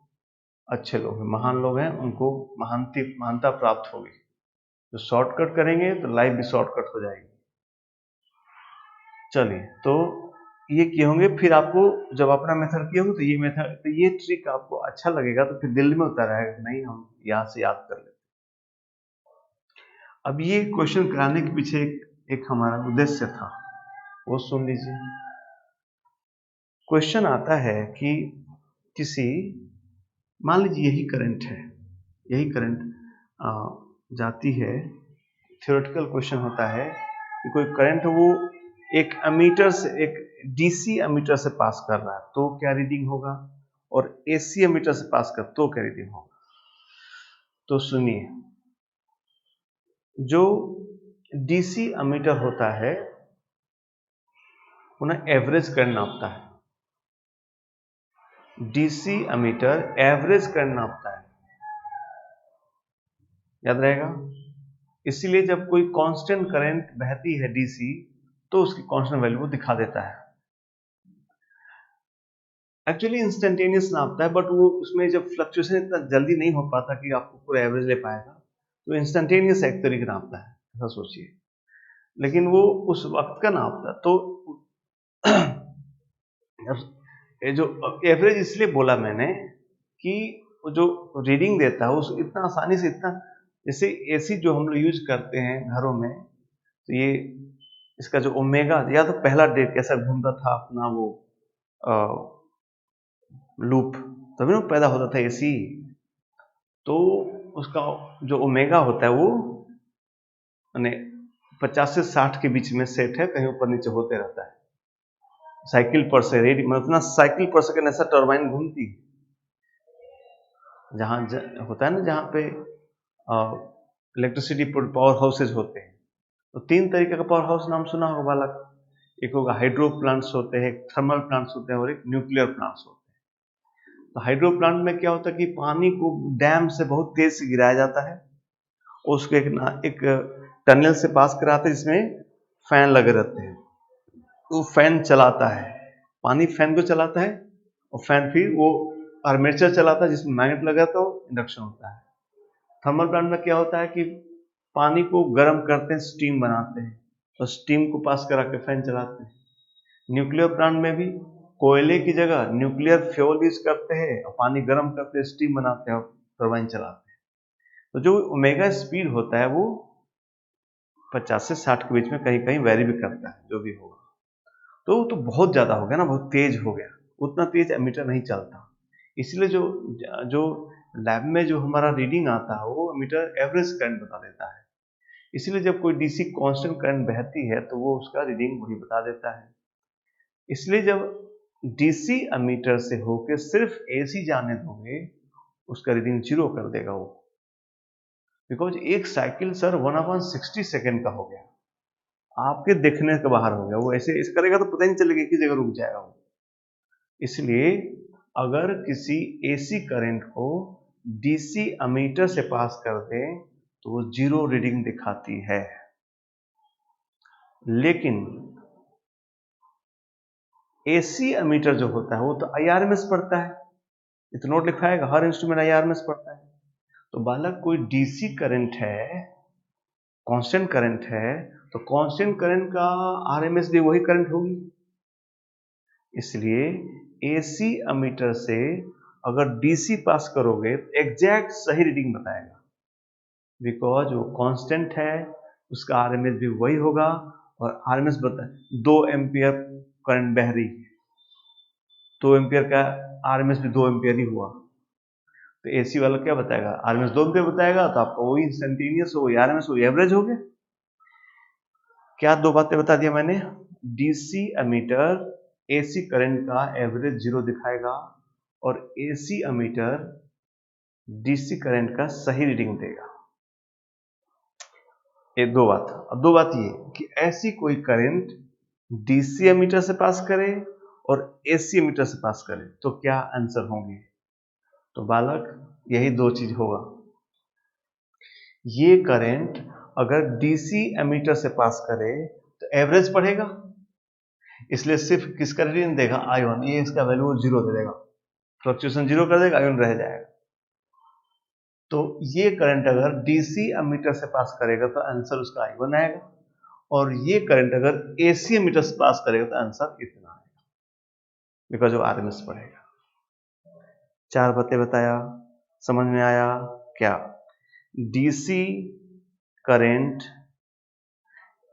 अच्छे लोग हैं, महान लोग हैं, उनको महानता प्राप्त होगी। जो शॉर्टकट करेंगे तो लाइफ भी शॉर्टकट हो जाएगी। चलिए, तो ये किए होंगे, फिर आपको जब अपना मेथड किए होंगे तो ये मेथड, तो ये ट्रिक आपको अच्छा लगेगा, तो फिर दिल में उतर आएगा, नहीं हम यहाँ से याद कर लेते। अब ये क्वेश्चन कराने के पीछे एक हमारा उद्देश्य था, वो सुन लीजिए। क्वेश्चन आता है कि किसी, मान लीजिए यही करंट जाती है, थ्योरेटिकल क्वेश्चन होता है कि कोई करंट वो एक एमीटर से, एक डीसी एमीटर से पास कर रहा है तो क्या रीडिंग होगा, और एसी एमीटर से पास कर तो क्या रीडिंग होगा। तो सुनिए, जो डीसी एमीटर होता है वो ना एवरेज करंट नापता है। डीसी एमीटर एवरेज करंट नापता है, याद रहेगा। इसीलिए जब कोई कांस्टेंट करंट बहती है डीसी तो उसकी कांस्टेंट वैल्यू वो दिखा देता है। एक्चुअली इंस्टेंटेनियस नापता है, बट वो उसमें जब फ्लक्चुएशन इतना जल्दी नहीं हो पाता कि आपको पूरा एवरेज ले पाएगा, तो इंस्टेंटेनियस एक तरीके नापता है, ऐसा सोचिए। लेकिन वो उस वक्त का नापता है। तो ये जो एवरेज इसलिए बोला मैंने कि जो रीडिंग देता है उस इतना आसानी से, इतना जैसे एसी जो हम लोग यूज करते हैं घरों में, तो ये इसका जो ओमेगा, या तो पहला डेट कैसा घूमता था अपना वो लूप, तभी ना पैदा होता था एसी। तो उसका जो ओमेगा होता है वो माने 50 से 60 के बीच में सेट है, कहीं ऊपर नीचे होते रहता है। साइकिल पर से रेडी मतलब साइकिल पर सेकंड ऐसा टर्बाइन घूमती है। जहाँ होता है ना, जहाँ पे इलेक्ट्रिसिटी पावर हाउसेज होते हैं, तो 3 तरीके का पावर हाउस नाम सुना होगा बालक। एक होगा हाइड्रो प्लांट्स होते हैं, एक थर्मल प्लांट्स होते हैं और एक न्यूक्लियर प्लांट्स होते हैं। तो हाइड्रो प्लांट में क्या होता है कि पानी को डैम से बहुत तेज से गिराया जाता है, उसको एक टनल से पास कराते हैं जिसमें फैन लगे रहते हैं। वो फैन चलाता है, पानी फैन को चलाता है, और फैन फिर वो आर्मेचर चलाता है जिसमें मैग्नेट लगा तो इंडक्शन होता है। थर्मल प्लांट में क्या होता है कि पानी को गर्म करते हैं, स्टीम बनाते हैं, और स्टीम को पास करा के फैन चलाते हैं। न्यूक्लियर प्लांट में भी कोयले की जगह न्यूक्लियर फ्यूल यूज करते हैं और पानी गर्म करते हैं, स्टीम बनाते हैं और टरबाइन चलाते हैं। तो जो ओमेगा स्पीड होता है वो 50 से 60 के बीच में कहीं कहीं वेरी भी करता है, जो भी होगा। तो बहुत ज्यादा हो गया ना, बहुत तेज हो गया, उतना तेज एमीटर नहीं चलता। इसलिए जो जो लैब में जो हमारा रीडिंग आता है वो एमीटर एवरेज करंट बता देता है। इसलिए जब कोई डीसी कांस्टेंट करंट बहती है तो वो उसका रीडिंग वही बता देता है। इसलिए जब डीसी एमीटर से होकर सिर्फ एसी जाने दोगे, उसका रीडिंग 0 कर देगा वो, बिकॉज एक साइकिल सर 1/60 सेकेंड का हो गया, आपके देखने के बाहर हो गया। वो ऐसे इस करेगा तो पता ही नहीं चलेगा किस जगह रुक जाएगा वो। इसलिए अगर किसी एसी करंट को डीसी एमीटर से पास कर दे तो वो 0 रीडिंग दिखाती है। लेकिन एसी एमीटर जो होता है वो तो आईआरएमएस पढ़ता है, इतना नोट लिखाएगा, हर इंस्ट्रूमेंट आईआरएमएस पढ़ता है। तो बालक कोई डीसी करंट है, कांस्टेंट करंट है, तो कांस्टेंट करंट का आरएमएस भी वही करंट होगी। इसलिए एसी एमीटर से अगर डीसी पास करोगे तो एग्जैक्ट सही रीडिंग बताएगा, बिकॉज वो कांस्टेंट है, उसका आरएमएस भी वही होगा। और आरएमएस बता 2 एम्पियर करंट बह रही है, 2 एम्पियर का आरएमएस भी 2 एम्पियर ही हुआ, तो एसी वाला क्या बताएगा, आरएमएस 2 एम्पियर बताएगा, तो आपको वही इंस्टेंटेनियस हो, आरएमएस हो, एवरेज हो गया। क्या 2 बातें बता दिया मैंने। डीसी एमीटर एसी करंट का एवरेज 0 दिखाएगा और एसी एमीटर डीसी करंट का सही रीडिंग देगा। ये 2 बात। अब 2 बात ये कि ऐसी कोई करंट डीसी एमीटर से पास करे और एसी एमीटर से पास करे तो क्या आंसर होंगे। तो बालक यही 2 चीज होगा। ये करंट अगर डीसी एमीटर से पास करे तो एवरेज पढ़ेगा, इसलिए सिर्फ किसका रीडिंग देगा, आयन, ये इसका वैल्यू 0 दे देगा, फ्लक्चुएशन 0 कर देगा, आयन रह जाएगा। तो ये करंट अगर डीसी एमीटर से पास करेगा तो आंसर उसका आयन आएगा, और ये करंट अगर एसी एमीटर से पास करेगा तो आंसर इतना आएगा, बिकॉज वो आरएमएस पढ़ेगा। 4 बातें बताया, समझ में आया क्या। डीसी करंट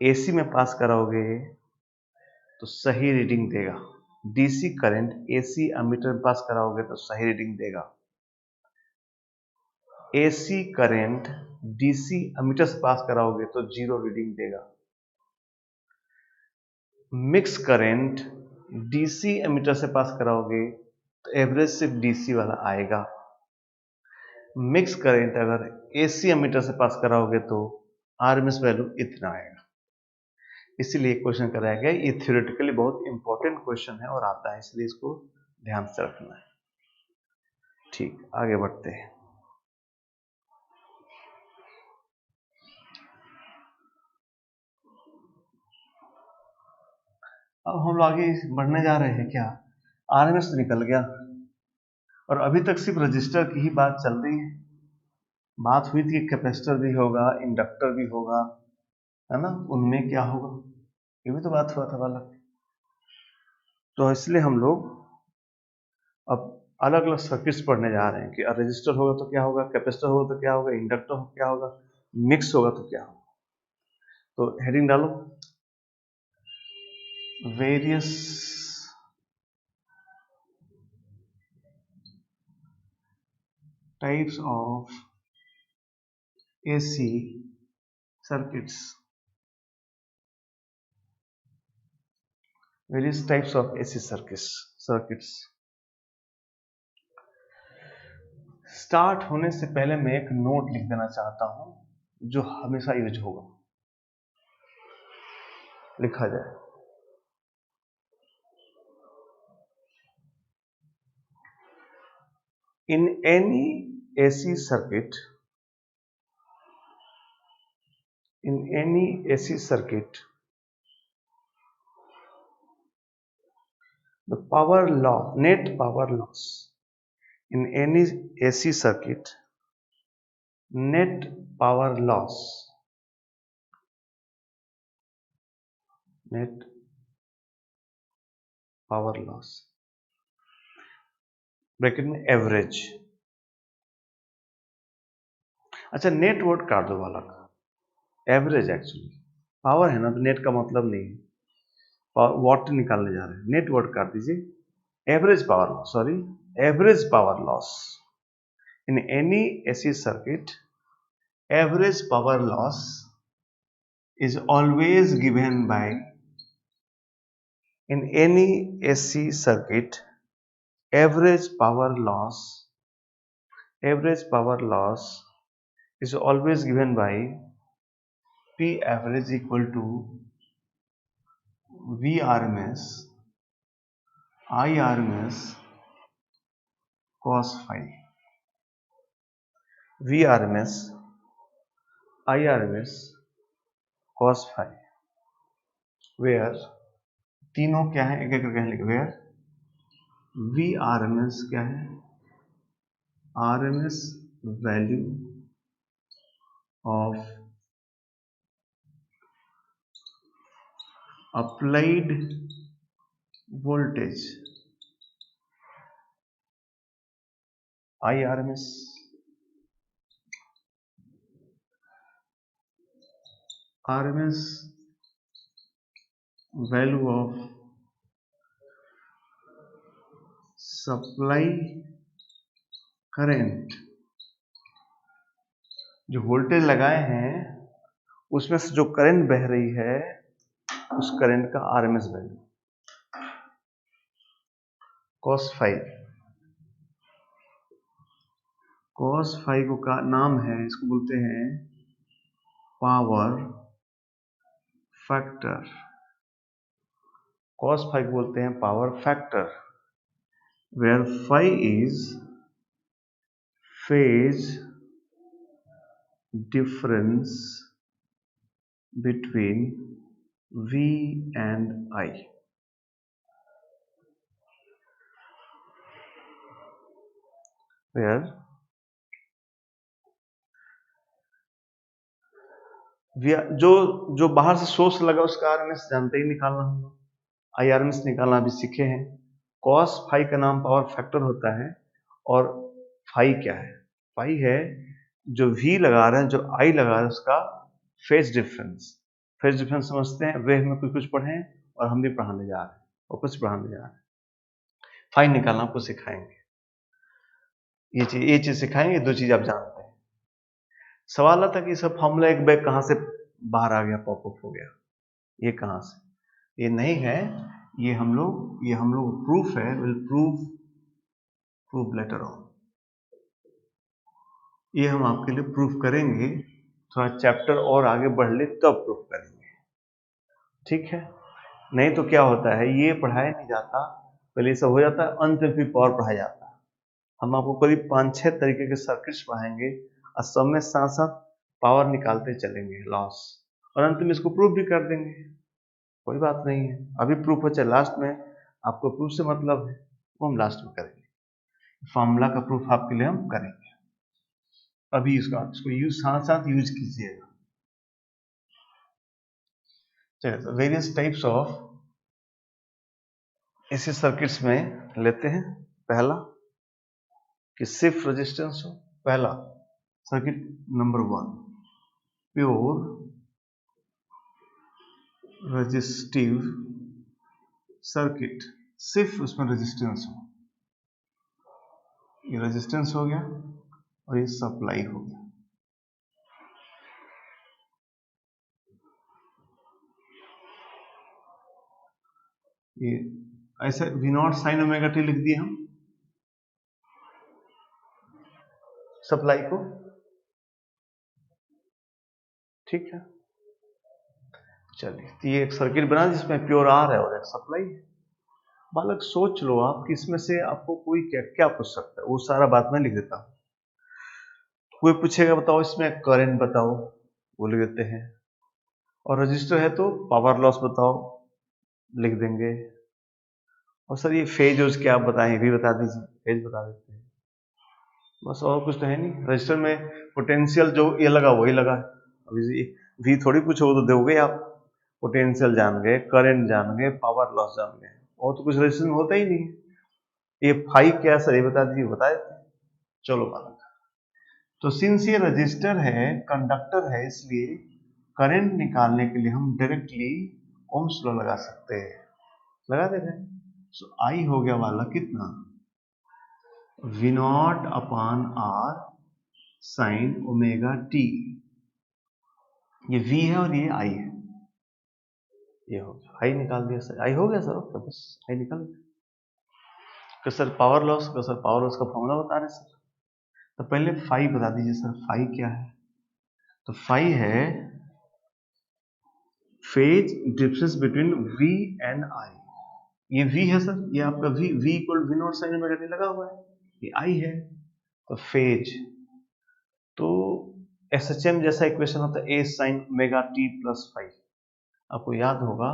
एसी में पास कराओगे तो सही रीडिंग देगा, डीसी करंट एसी एमीटर में पास कराओगे तो सही रीडिंग देगा, एसी करंट डीसी एमीटर से पास कराओगे तो 0 रीडिंग देगा। मिक्स करंट डीसी एमीटर से पास कराओगे तो एवरेज सिर्फ डीसी वाला आएगा। मिक्स करंट अगर एसी एमीटर से पास कराओगे तो आरएमएस वैल्यू इतना आएगा। इसीलिए क्वेश्चन कराया गया, ये थ्योरेटिकली बहुत इंपॉर्टेंट क्वेश्चन है और आता है, इसलिए इसको ध्यान से रखना है। ठीक, आगे बढ़ते हैं। अब हम लोग आगे बढ़ने जा रहे हैं क्या, आरएमएस तो निकल गया और अभी तक सिर्फ रजिस्टर की ही बात चल रही है। बात हुई थी कि कैपेसिटर भी होगा, इंडक्टर भी होगा, है ना, उनमें क्या होगा, ये भी तो बात हुआ था बालक। तो इसलिए हम लोग अब अलग अलग सर्किट्स पढ़ने जा रहे हैं कि रजिस्टर होगा तो क्या होगा, कैपेसिटर होगा तो क्या होगा, इंडक्टर हो क्या होगा, मिक्स होगा तो क्या होगा। तो हेडिंग डालो, various types of AC circuits, various types of AC circuits। Start होने से पहले मैं एक नोट लिख देना चाहता हूं जो हमेशा यूज होगा, लिखा जाए। In any AC circuit, in any AC circuit, the power loss, net power loss in any AC circuit, net power loss, net power loss, bracket में एवरेज। अच्छा, नेट वर्ड काट दो वाला का, एवरेज एक्चुअली पावर है ना, तो net का मतलब नहीं है, वॉट निकालने जा रहे हैं, नेट वर्ड काट दीजिए, average power loss, sorry, average power loss in any AC circuit, average power loss is always given by, in any AC circuit, average power loss is always given by P average equal to V RMS I RMS cos phi, V RMS I RMS cos phi, where तीनों क्या है, एक एक करके लिखे, where V RMS क्या है, RMS value of applied voltage I RMS, value of supply current, जो वोल्टेज लगाए हैं उसमें से जो करंट बह रही है उस करंट का आरएमएस वैल्यू, cos phi को का नाम है, इसको बोलते हैं पावर फैक्टर, cos phi को बोलते हैं power factor, where phi is phase difference between V and I, where जो बाहर से सोर्स लगा उसका आरएमएस जानते ही निकालना हम लोग, आई आरएमएस निकालना अभी सीखे हैं। कॉस फाई का नाम पावर फैक्टर होता है, और फाई क्या है, फाई है जो वी लगा रहे हैं, जो आई लगा रहे हैं उसका फेज डिफरेंस। फेज डिफरेंस समझते हैं, वे हमें कुछ पढ़े और हम भी पढ़ाने जा रहे हैं और कुछ पढ़ाने जा रहे हैं। फाई निकालना आपको सिखाएंगे, ये चीज सिखाएंगे, दो चीज आप जानते हैं। सवाल आता कि सब फॉर्मूला एक बैग कहां से बाहर आ गया, पॉपअप हो गया, ये कहां से, ये नहीं है, ये हम लोग प्रूफ है, विल प्रूफ लेटर ऑन, ये हम आपके लिए प्रूफ करेंगे, थोड़ा चैप्टर और आगे बढ़ ले तब प्रूफ करेंगे, ठीक है। नहीं तो क्या होता है, ये पढ़ाया नहीं जाता, पहले सब हो जाता है, अंत में फिर और पढ़ाया जाता है। हम आपको करीब 5-6 तरीके के सर्किट्स पढ़ाएंगे और सब में साथ साथ पावर निकालते चलेंगे, लॉस, और अंत में इसको प्रूफ भी कर देंगे। कोई बात नहीं है, अभी प्रूफ हो चाहे लास्ट में, आपको प्रूफ से मतलब है, वो हम लास्ट में करेंगे। फॉर्मूला का प्रूफ आपके लिए हम करेंगे, अभी इसको यूज साथ साथ यूज कीजिएगा। चलिए, वेरियस टाइप्स ऑफ ऐसे सर्किट्स में लेते हैं। पहला कि सिर्फ रेजिस्टेंस हो, पहला circuit number 1 pure resistive circuit, सिर्फ उसमें रेजिस्टेंस हो, ये रेजिस्टेंस हो गया और ये सप्लाई हो गया। ये ऐसे V0 sin ओमेगा टी लिख दिए हम सप्लाई को, ठीक है। चलिए, तो ये एक सर्किट बना जिसमें प्योर आर है और एक सप्लाई है। बालक सोच लो आप कि इसमें से आपको कोई क्या क्या पूछ सकता है, वो सारा बात में लिख देता हूं। कोई पूछेगा बताओ इसमें करंट बताओ, वो लिख देते हैं। और रजिस्टर है तो पावर लॉस बताओ, लिख देंगे। और सर ये फेज यूज क्या आप बताएं, भी बता दीजिए, फेज बता देते हैं। बस और कुछ तो है नहीं। रजिस्टर में पोटेंशियल जो ये लगा वही लगा है, अभी वी थोड़ी कुछ हो तो दोगे आप। पोटेंशियल जान गए, करंट जान गए, पावर लॉस जान गए, और तो कुछ रजिस्टर में होता ही नहीं है। ये फाइव क्या सर, ये बता दीजिए, बता देते हैं। चलो बालक, तो सिंस ये रजिस्टर है, कंडक्टर है, इसलिए करंट निकालने के लिए हम डायरेक्टली ओम्स लॉ लगा सकते हैं, लगा दे रहे हैं। सो आई हो गया वाला कितना, V0 upon R sine omega T. ये V है और ये I है, ये हो गया आई, निकाल दिया सर, आई हो गया सर, तो बस आई निकाल दिया। सर पावर लॉस का, सर पावर लॉस का फॉर्मूला बता रहे सर। तो पहले फाई बता दीजिए सर, फाई क्या है। तो फाई है phase difference between V and I। ये V है सर, ये आपका V equal V0 sine omega T लगा हुआ है, ये I है। तो फेज, तो SHM जैसा इक्वेशन होता है A sine omega T plus five, आपको याद होगा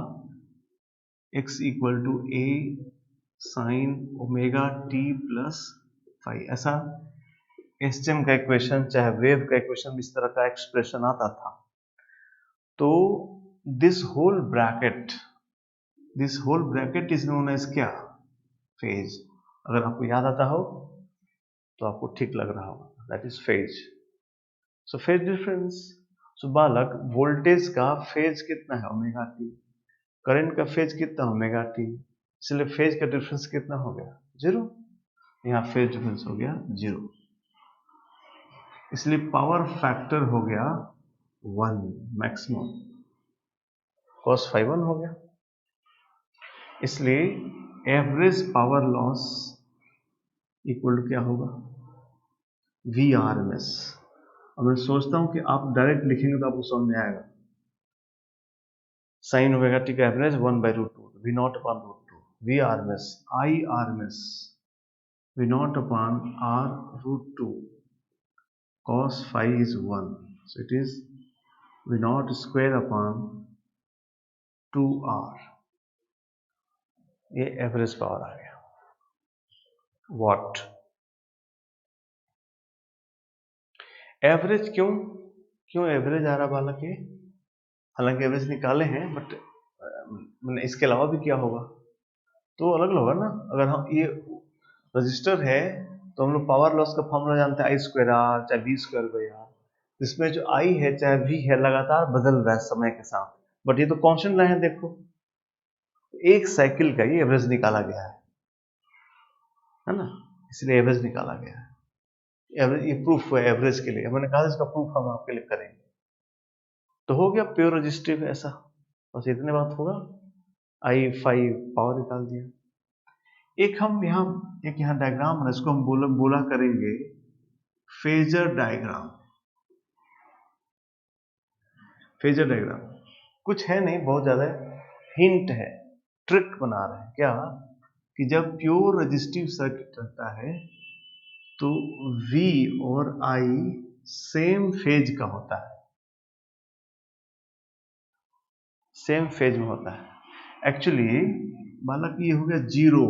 x equal to A sine omega T plus five, ऐसा SHM का इक्वेशन चाहे वेव का इक्वेशन इस तरह का एक्सप्रेशन आता था। तो this whole bracket is known as क्या, फेज। अगर आपको याद आता हो तो आपको ठीक लग रहा होगा, that is phase. So phase difference, so बालक वोल्टेज का फेज कितना है ओमेगा टी, करंट का फेज कितना ओमेगा टी, इसलिए फेज का डिफरेंस कितना हो गया, जीरो। यहाँ फेज डिफरेंस हो गया जीरो, इसलिए पावर फैक्टर हो गया 1 मैक्सिमम, cos फाइव 1 हो गया। इसलिए average power loss equal to क्या होगा, VRMS। अब मैं सोचता हूं कि आप डायरेक्ट लिखेंगे तो आपको समझ में आएगा। साइन ओमेगा टी का average 1/√2, V0 upon √2, VRMS IRMS V0 upon R√2, cos phi is 1, so it is V0 square upon 2R। ये एवरेज पावर आ गया वॉट। एवरेज क्यों एवरेज आ रहा बालक ये, हालांकि एवरेज निकाले हैं, बट इसके अलावा भी क्या होगा तो अलग होगा ना। अगर हम ये रजिस्टर है तो हम लोग पावर लॉस का फॉर्मूला जानते हैं, I²R चाहे V²R। इसमें जो I है चाहे V है लगातार बदल रहा है समय के साथ, बट ये तो कांस्टेंट रहे हैं। देखो एक साइकिल का ये एवरेज निकाला गया है ना, इसलिए एवरेज निकाला गया है। एवरेज ये प्रूफ है एवरेज के लिए, मैंने कहा इसका प्रूफ हम आपके लिए करेंगे। तो हो गया प्योर रजिस्टिव, ऐसा बस इतने बात होगा। I5 पावर निकाल दिया। एक यहाँ डायग्राम है, इसको हम बोला करेंगे फेजर डायग्राम। फेजर डायग्राम कुछ है नहीं, बहुत ज्यादा हिंट है, ट्रिक बना रहे हैं क्या, कि जब प्योर रजिस्टिव सर्किट रहता है तो V और I सेम फेज का होता है, सेम फेज में होता है। एक्चुअली बालक ये हो गया 0,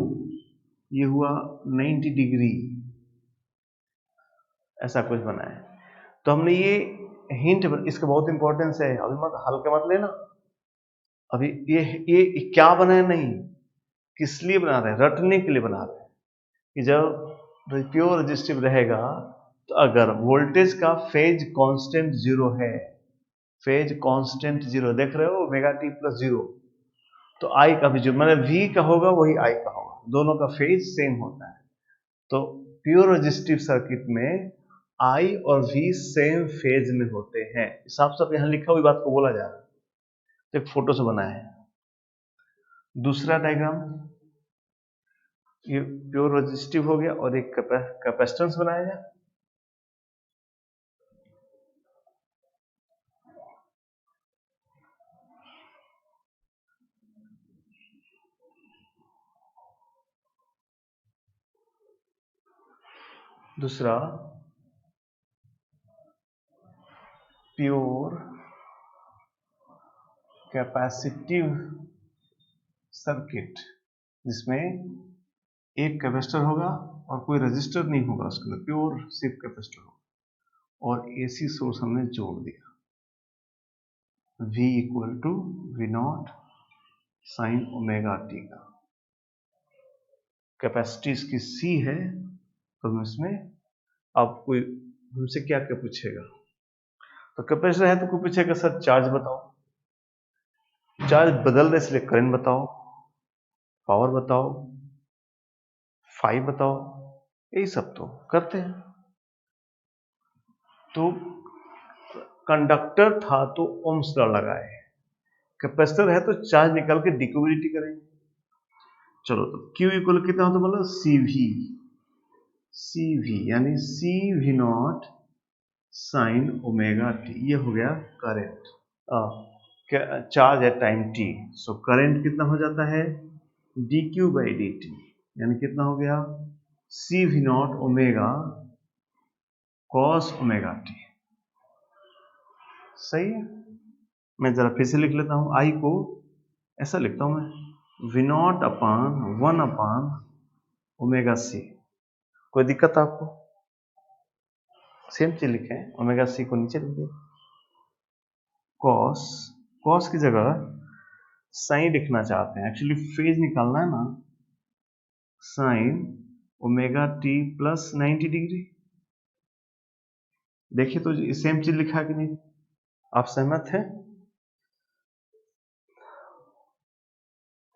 ये हुआ 90 डिग्री, ऐसा कुछ बना है। तो हमने ये हिंट, इसका बहुत इंपॉर्टेंस है, अभी मत हल्के मत लेना। अभी ये क्या बना है, नहीं किस लिए बना रहे हैं, रटने के लिए बना रहे हैं कि जब प्योर रेजिस्टिव रहेगा तो अगर वोल्टेज का फेज कांस्टेंट 0 है, फेज कांस्टेंट 0 देख रहे हो, ओमेगा टी प्लस 0, तो आई का भी जो मतलब V का होगा वही आई का होगा, दोनों का फेज सेम होता है। तो प्योर रेजिस्टिव सर्किट में I और V सेम फेज में होते हैं, साफ साफ यहाँ लिखा हुई बात को बोला जा रहा है। तो एक फोटो से बनाया है। दूसरा डायग्राम, ये प्योर रेजिस्टिव हो गया और एक कैपेसिटेंस बनाया गया। दूसरा प्योर कैपेसिटिव सर्किट, जिसमें एक कैपेसिटर होगा और कोई रजिस्टर नहीं होगा उसके अंदर, प्योर सिर्फ कैपेसिटर होगा और एसी सोर्स हमने जोड़ दिया, V equal to V0 sine omega T का। कैपेसिटी इसकी C है, तो हम इसमें अब कोई हमसे क्या क्या पूछेगा, तो कैपेसिटर है तो कोई पूछेगा सर चार्ज बताओ, चार्ज बदल रहे इसलिए करंट बताओ, पावर बताओ, फाई बताओ, यही सब तो करते हैं। तो कंडक्टर था तो ओम्स लॉ लगाए, कैपेसिटर है तो चार्ज निकाल के डिक्यूबिलिटी करेंगे। चलो तो Q इक्वल कितना होता है, मतलब CV यानी CV0 साइन ओमेगा टी, ये हो गया current, charge at time t। So current कितना हो जाता है, dq बाई dt, यानी कितना हो गया CV0 omega cos omega T. सही है। मैं जरा फिर से लिख लेता हूं, I को ऐसा लिखता हूं मैं, V0 अपान 1 अपान ओमेगा सी। कोई दिक्कत आपको, सेम चीज लिखे, ओमेगा सी को नीचे लिख दिया, कॉस, कॉस की जगह साइन लिखना चाहते हैं, एक्चुअली फेज निकालना है ना, sign omega T plus 90 degree. देखिए तो सेम चीज लिखा कि नहीं, आप सहमत हैं?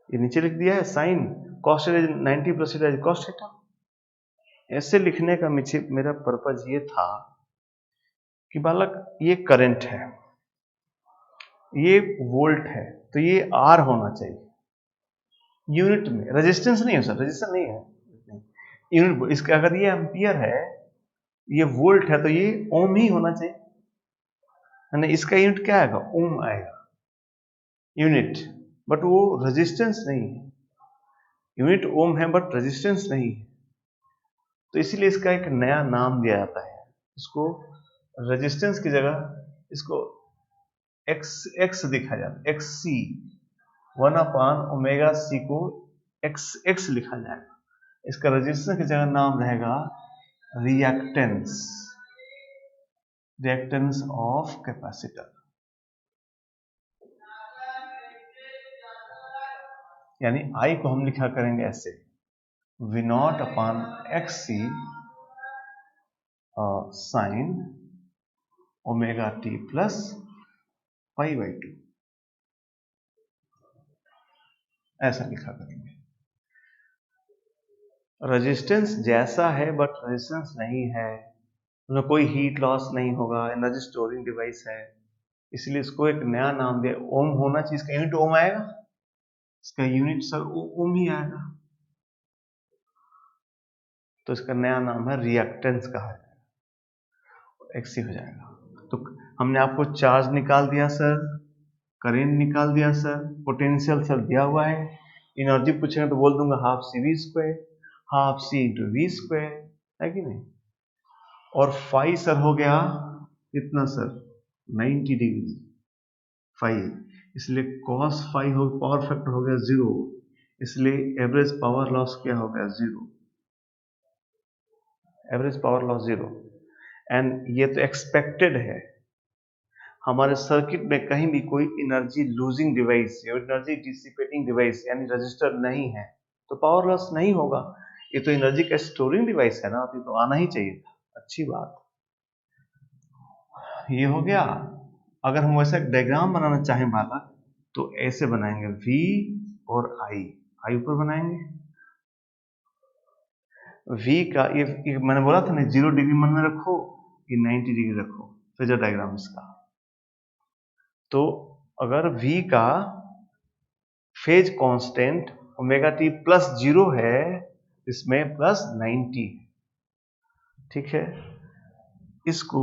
ये नीचे लिख दिया है sine cos 90 plus cos theta. ऐसे लिखने का मेरा पर्पज ये था कि बालक ये करंट है, ये वोल्ट है, तो ये आर होना चाहिए यूनिट में, रेजिस्टेंस नहीं है सर, रेजिस्टेंस नहीं है यूनिट। इसका अगर ये एम्पियर है, ये वोल्ट है, तो ये ओम ही होना चाहिए, है ना। इसका यूनिट क्या आएगा, ओम आएगा यूनिट, बट वो रेजिस्टेंस नहीं है। यूनिट ओम है बट रेजिस्टेंस नहीं है, तो इसीलिए इसका एक नया नाम दिया जाता है, इसको रेजिस्टेंस की जगह इसको एक्स दिखा जाता है, एक्स सी, 1 अपान ओमेगा सी को एक्स लिखा जाएगा। इसका रेजिस्टेंस की जगह नाम रहेगा रिएक्टेंस, रिएक्टेंस ऑफ कैपेसिटर, यानी आई को हम लिखा करेंगे ऐसे, V0 upon X C sine omega T plus pi by 2, ऐसा लिखा करेंगे। रेजिस्टेंस जैसा है बट रेजिस्टेंस नहीं है, उसमें कोई हीट लॉस नहीं होगा, एनर्जी स्टोरिंग डिवाइस है, इसलिए इसको एक नया नाम दिया, ओम होना चाहिए, इसका यूनिट ओम आएगा, इसका यूनिट सर ओम ही आएगा, तो इसका नया नाम है रिएक्टेंस कहा जाएगा, एक्सी हो जाएगा। तो हमने आपको चार्ज निकाल दिया सर, करंट निकाल दिया सर, पोटेंशियल सर दिया हुआ है, एनर्जी पूछेंगे तो बोल दूंगा half C V square, half C into V square, है कि नहीं। और फाई सर हो गया कितना सर, 90 डिग्री फाई, इसलिए cos फाई हो पावर फैक्टर हो गया 0, इसलिए एवरेज पावर लॉस क्या हो गया 0, एवरेज पावर लॉस 0। एंड ये तो एक्सपेक्टेड है, हमारे सर्किट में कहीं भी कोई एनर्जी लूजिंग डिवाइस या एनर्जी डिसिपेटिंग डिवाइस यानी रजिस्टर नहीं है तो पावर लॉस नहीं होगा। ये तो एनर्जी का स्टोरिंग डिवाइस है ना, तो आना ही चाहिए था। अच्छी बात, ये हो गया। अगर हम वैसा डायग्राम बनाना चाहें वाला तो ऐसे बनाएंगे, V और I ऊपर बनाएंगे। V का ये मैंने बोला था ना 0 डिग्री मन में रखो, ये 90 डिग्री रखो, फेजर डायग्राम इसका। तो अगर V का phase constant omega T plus 0 है, इसमें प्लस 90, ठीक है। इसको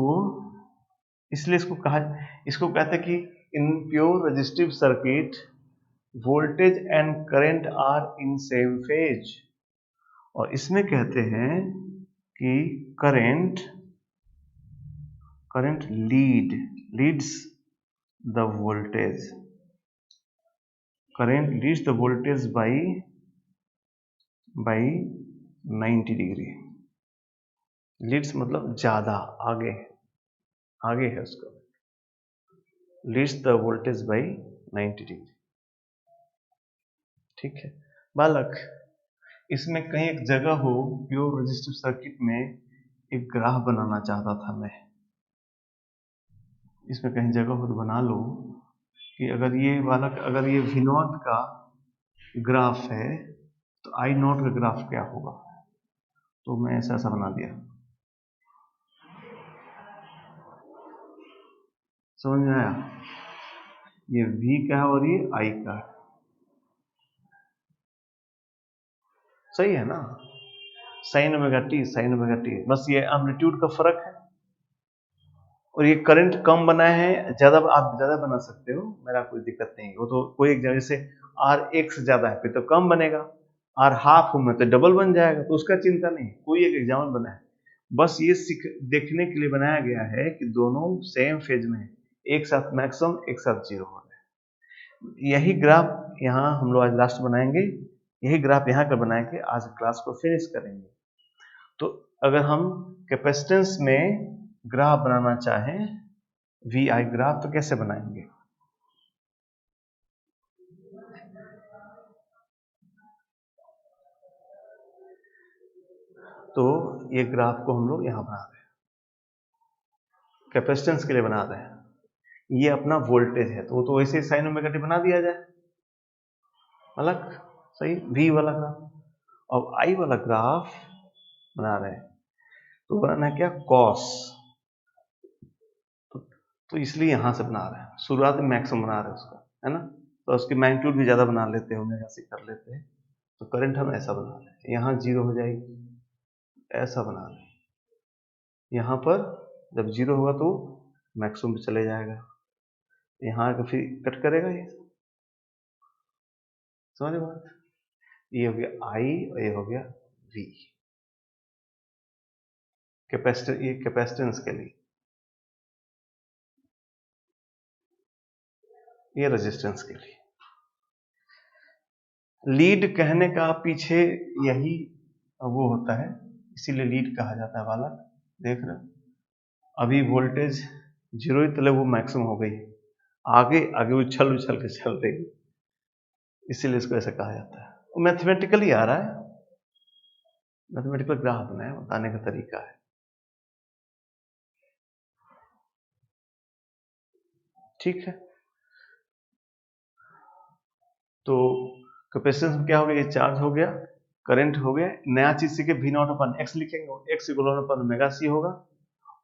इसलिए इसको कहते हैं कि in pure resistive circuit voltage and current are in same phase, और इसमें कहते हैं कि current leads the voltage, current leads the voltage by 90 degree. Leads मतलब ज्यादा आगे है उसका, leads the voltage by 90 degree, ठीक है। बालक, इसमें कहीं एक जगह हो प्योर रेजिस्टिव सर्किट में एक ग्राफ बनाना चाहता था मैं, इसमें कहीं जगह हो तो बना लो कि अगर ये बालक अगर ये V0 का ग्राफ है तो I0 का ग्राफ क्या होगा, तो मैं ऐसा बना दिया। समझ में आया? ये V का है और ये I का है, सही है ना? साइन ओमेगा टी, बस ये एम्पलीट्यूड का फर्क है। और ये करंट कम बनाए हैं, ज्यादा आप ज्यादा बना सकते हो, मेरा कोई दिक्कत नहीं। वो तो कोई एक जगह से R एक से ज्यादा है फिर तो कम बनेगा, R हाफ में तो डबल बन जाएगा, तो उसका चिंता नहीं। कोई एक एग्जाम्पल बना है, बस ये देखने के लिए बनाया गया है कि दोनों सेम फेज में एक साथ मैक्सिमम एक साथ 0 हो रहा है। यही ग्राफ यहाँ हम लोग आज लास्ट बनाएंगे, यही ग्राफ यहाँ का बना के आज क्लास को फिनिश करेंगे। तो अगर हम कैपेसिटेंस में ग्राफ बनाना चाहें VI ग्राफ तो कैसे बनाएंगे? तो ये ग्राफ को हम लोग यहां बना रहे हैं, कैपेसिटेंस के लिए बना रहे हैं। ये अपना वोल्टेज है तो वो तो वैसे ही साइन ओमेगा टी बना दिया जाए अलग, सही। V वाला ग्राफ, अब I वाला ग्राफ बना रहे हैं तो बनाना है क्या, कॉस। तो इसलिए यहां से बना रहे हैं, शुरुआत में मैक्सिमम बना रहे हैं उसका, है ना। तो उसकी मैग्नीट्यूड भी ज्यादा बना लेते हैं, ओमेगा से कर लेते हैं। तो करंट हम ऐसा बना रहे हैं, यहाँ 0 हो जाएगी, ऐसा बना रहे हैं। यहाँ पर जब 0 होगा तो मैक्सिमम पे चले जाएगा, यहाँ आकर फिर कट करेगा ये, समझ बात। ये हो गया I और ये हो गया V, कैपेसिटर, ये कैपेसिटेंस के लिए, ये रेजिस्टेंस के लिए। लीड कहने का पीछे यही वो होता है, इसीलिए लीड कहा जाता है वाला। देख रहे अभी वोल्टेज 0 ही तले वो मैक्सिमम हो गई, आगे आगे उछल के चल रही, इसीलिए इसको ऐसा कहा जाता है। वो मैथमेटिकली आ रहा है, मैथमेटिकल ग्राफ बनाया, बताने का तरीका है, ठीक है। तो कैपेसिटेंस में क्या हो गया, ये चार्ज हो गया, करंट हो गया, नया चीज सीखे V0 अपन x लिखेंगे, x equal upon omega c होगा,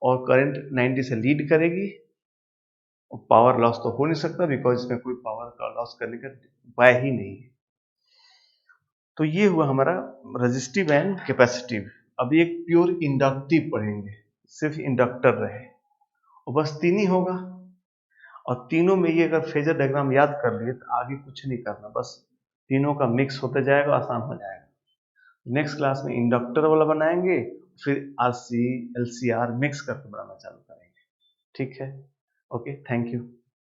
और करंट 90 से लीड करेगी। पावर लॉस तो हो नहीं सकता बिकॉज इसमें कोई पावर का लॉस करने का उपाय ही नहीं है। तो ये हुआ हमारा रेजिस्टिव एंड कैपेसिटिव। अभी एक प्योर इंडक्टिव पढ़ेंगे, सिर्फ इंडक्टर रहे, और बस 3 ही होगा। और तीनों में ये अगर फेजर डायग्राम याद कर लिए तो आगे कुछ नहीं करना, बस तीनों का मिक्स होते जाएगा, आसान हो जाएगा। नेक्स्ट क्लास में इंडक्टर वाला बनाएंगे, फिर RC LCR मिक्स करके बनाना चालू करेंगे, ठीक है। Okay, thank you.